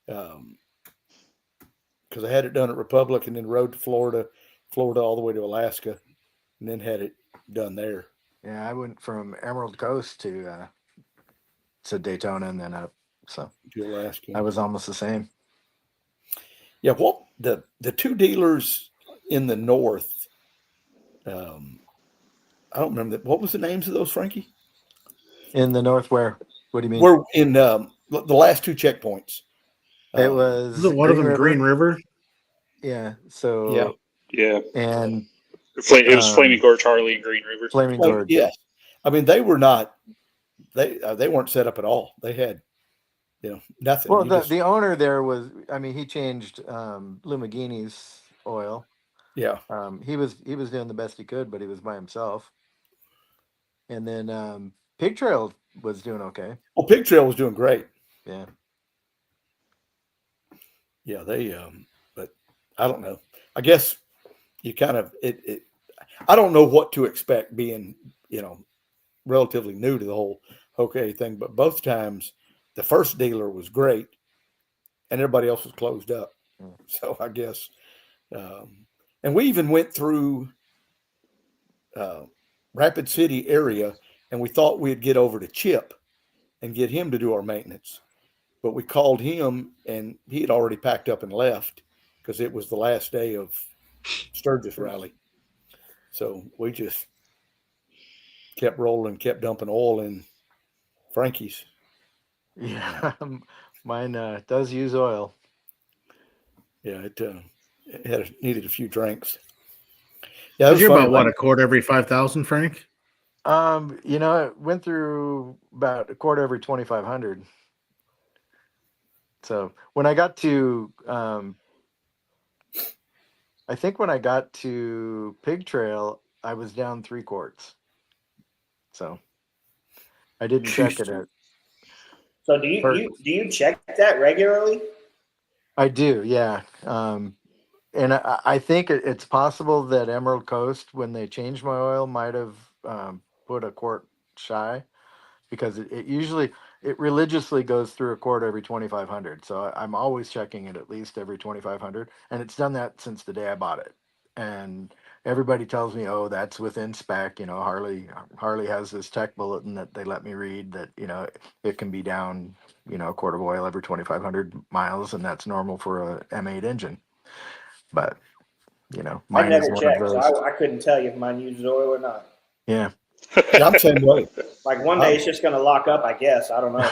Because I had it done at Republic and then rode to Florida all the way to Alaska, and then had it done there. Yeah, I went from Emerald Coast to Daytona and then up. So To Alaska. I was almost the same. Yeah, what the two dealers in the north, I don't remember that. What was the names of those, Frankie? In the north, where? What do you mean? We're in the last two checkpoints. It was Isn't one of them Green River? Yeah. So Yeah. and It was Flaming Gorge, Harley, and Green River. Flaming Gorge. Yes, I mean they were not. They weren't set up at all. They had, nothing. Well, the owner there was. I mean, he changed Lumagini's oil. Yeah. He was doing the best he could, but he was by himself. And then Pig Trail was doing okay. Well, Pig Trail was doing great. Yeah. Yeah, they. But I don't know. I guess you kind of it. I don't know what to expect being, relatively new to the whole okay thing. But both times, the first dealer was great, and everybody else was closed up. So I guess, and we even went through Rapid City area, and we thought we'd get over to Chip and get him to do our maintenance. But we called him, and he had already packed up and left because it was the last day of Sturgis Rally. So we just kept rolling, kept dumping oil in Frankie's. Yeah, mine does use oil. Yeah, it needed a few drinks. Yeah, you're about what, a quart every 5,000, Frank? It went through about a quart every 2,500. So when I got to, I think when I got to Pig Trail, I was down 3 quarts. So I didn't check it out. So do you check that regularly? I do, yeah. And I think it's possible that Emerald Coast, when they changed my oil, might have put a quart shy, because it religiously goes through a quart every 2,500. So I'm always checking it at least every 2,500, and it's done that since the day I bought it. And everybody tells me, oh, that's within spec. Harley has this tech bulletin that they let me read that it can be down a quart of oil every 2,500 miles, and that's normal for a M8 engine. But I never checked, so I couldn't tell you if mine uses oil or not. Yeah. Yeah, I'm the same way. Like one day it's just going to lock up, I guess. I don't know.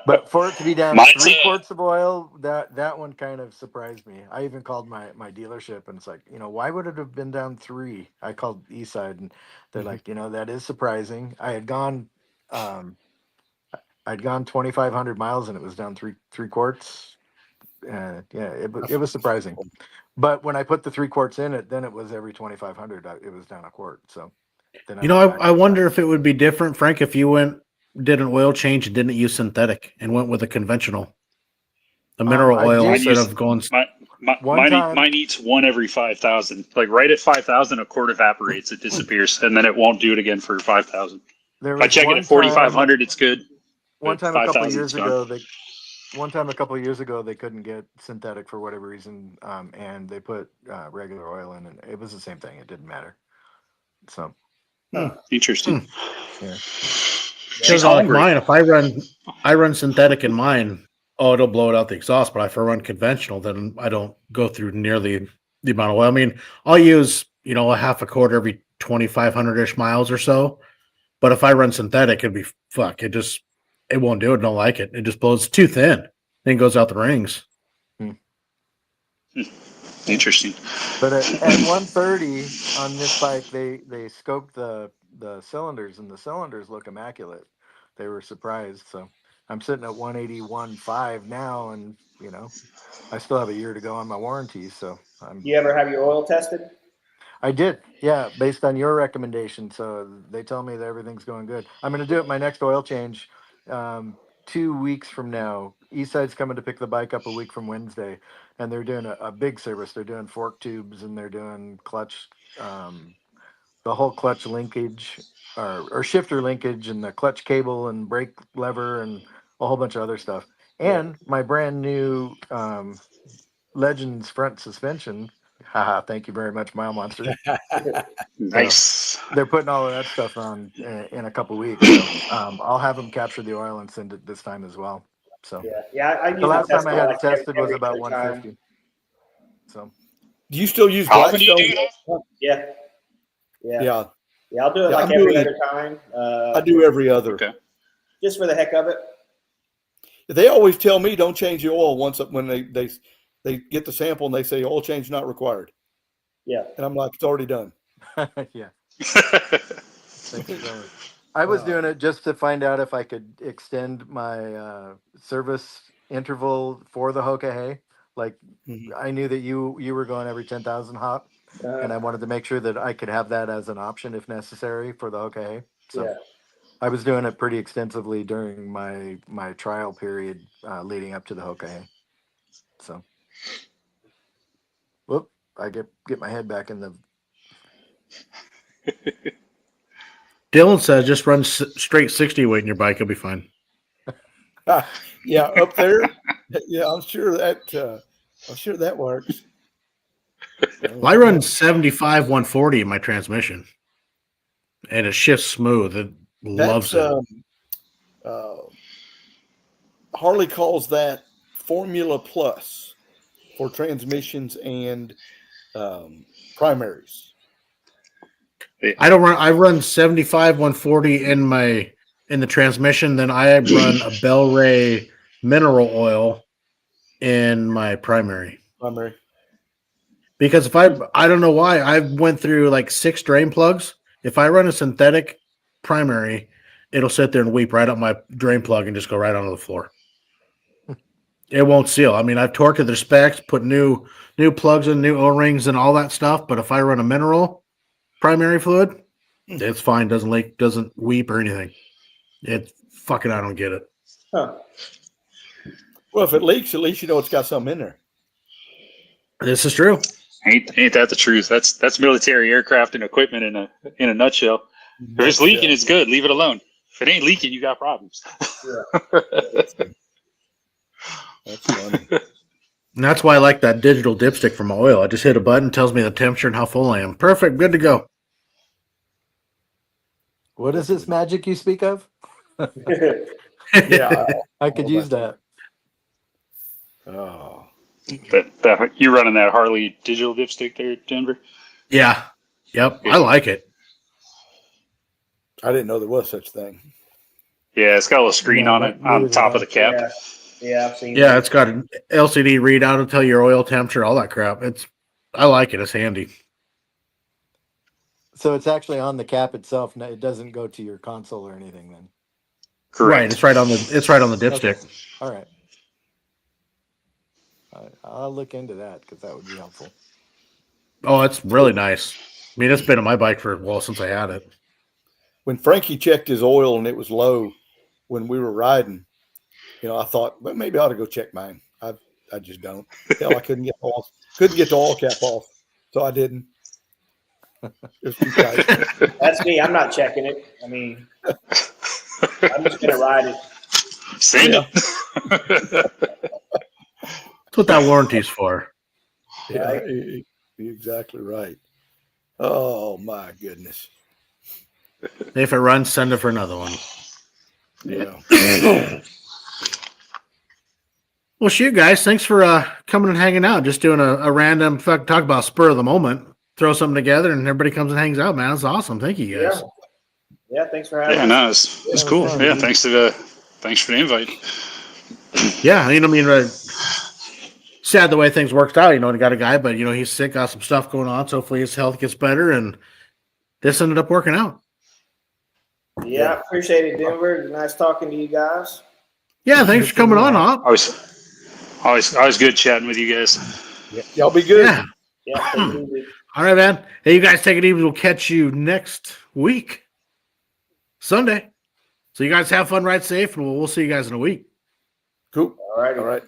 But for it to be down 3 quarts of oil, that one kind of surprised me. I even called my dealership, and it's like, why would it have been down 3? I called Eastside, and they're like, that is surprising. I had gone, I'd gone 2,500 miles, and it was down three quarts. It was surprising. But when I put the 3 quarts in it, then it was every 2,500. It was down a quart. So then I wonder if it would be different, Frank, if you did an oil change and didn't use synthetic and went with a conventional, the mineral oil instead of going. Mine eats 1 every 5,000. Like right at 5,000, a quart evaporates, it disappears, and then it won't do it again for 5,000. If I check it at 4,500, it's good. One time a couple of years ago, they couldn't get synthetic for whatever reason, and they put regular oil in, and it was the same thing. It didn't matter. So interesting. Yeah. Because like mine, if I run synthetic in mine, it'll blow it out the exhaust. But if I run conventional, then I don't go through nearly the amount of oil. I mean, I'll use a half a quart every 2,500-ish miles or so. But if I run synthetic, it'd be it won't do it. Don't like it. It just blows too thin. Then goes out the rings. Interesting. But at 130 on this bike, they scoped the cylinders, and the cylinders look immaculate. They were surprised. So I'm sitting at 181.5 now, and I still have a year to go on my warranty. So you ever have your oil tested? I did, yeah, based on your recommendation. So they tell me that everything's going good. I'm going to do it my next oil change 2 weeks from now. Eastside's coming to pick the bike up a week from Wednesday, and they're doing a big service. They're doing fork tubes, and they're doing clutch, the whole clutch linkage, or shifter linkage and the clutch cable and brake lever and a whole bunch of other stuff. And my brand new Legends front suspension. Haha, thank you very much, Mile Monster. Nice. They're putting all of that stuff on in a couple weeks. So I'll have them capture the oil and send it this time as well. So I the use last time I had it like tested was every about other 150. time. So Do you still use How often do you Blackstone? do that? Yeah, I'll do it Yeah, like I'm every doing other time. I do every other. Okay. Just for the heck of it. They always tell me don't change the oil once when they get the sample and they say oil change not required. Yeah. And I'm like, it's already done. yeah. Thanks for telling me. I was doing it just to find out if I could extend my service interval for the Hoka Hay. Like I knew that you were going every 10,000 hop, and I wanted to make sure that I could have that as an option if necessary for the Hoka Hay. So I was doing it pretty extensively during my trial period leading up to the Hoka Hay. So, whoop! I get my head back in the. Dylan says just run straight 60 weight in your bike. You'll be fine. Yeah, up there. Yeah, I'm sure that works. Well, I run 75 140 in my transmission, and it shifts smooth. It loves it. Harley calls that Formula Plus for transmissions and primaries. I don't run. I run 75 140 in the transmission. Then I run a Bell Ray mineral oil in my primary. Because if I don't know why, I went through like 6 drain plugs. If I run a synthetic primary, it'll sit there and weep right up my drain plug and just go right onto the floor. It won't seal. I mean, I've torqued their specs, put new plugs in, new O-rings and all that stuff. But if I run a mineral primary fluid, it's fine. Doesn't leak, doesn't weep or anything. It fucking, I don't get it. Huh. Well, if it leaks, at least you know it's got something in there. This is true. Ain't that the truth? That's military aircraft and equipment in a nutshell. If it's leaking, it's good. Leave it alone. If it ain't leaking, you got problems. That's funny. And that's why I like that digital dipstick for my oil. I just hit a button, tells me the temperature and how full I am. Perfect, good to go. What is this magic you speak of? Yeah, I could use that. Oh, That you running that Harley digital dipstick there, Denver? Yeah. Yep. I like it. I didn't know there was such a thing. Yeah, it's got a little screen on it on top of the cap. Yeah, I've seen Yeah, it's got an LCD readout to tell you your oil temperature, all that crap. I like it. It's handy. So it's actually on the cap itself. It doesn't go to your console or anything then. Correct. Right. It's right on the dipstick. Okay. All right. I'll look into that because that would be helpful. Oh, it's really nice. I mean, it's been on my bike since I had it. When Frankie checked his oil and it was low when we were riding, I thought, well, maybe I ought to go check mine. I just don't. Hell, I couldn't get the oil cap off, so I didn't. It was too tight. That's me. I'm not checking it. I mean, I'm just gonna ride it. Send it. That's what that warranty's for. Yeah, you're exactly right. Oh my goodness. If it runs, send it for another one. Yeah. Well, shoot, guys. Thanks for coming and hanging out. Just doing a random talk about spur of the moment. Throw something together and everybody comes and hangs out, man. That's awesome. Thank you, guys. Yeah, thanks for having us. Yeah, no, it's cool. fun, Yeah, dude. thanks for the invite. Yeah, sad the way things worked out. You got a guy, but he's sick, got some stuff going on. So hopefully his health gets better, and this ended up working out. Yeah, appreciate it, Denver. Nice talking to you guys. Yeah, thanks for coming on, Hop. Always good chatting with you guys. Yeah. Y'all be good. Yeah. Yeah, take it easy. All right, man. Hey, you guys take it easy. We'll catch you next week, Sunday. So you guys have fun, ride safe, and we'll see you guys in a week. Cool. All right. All right.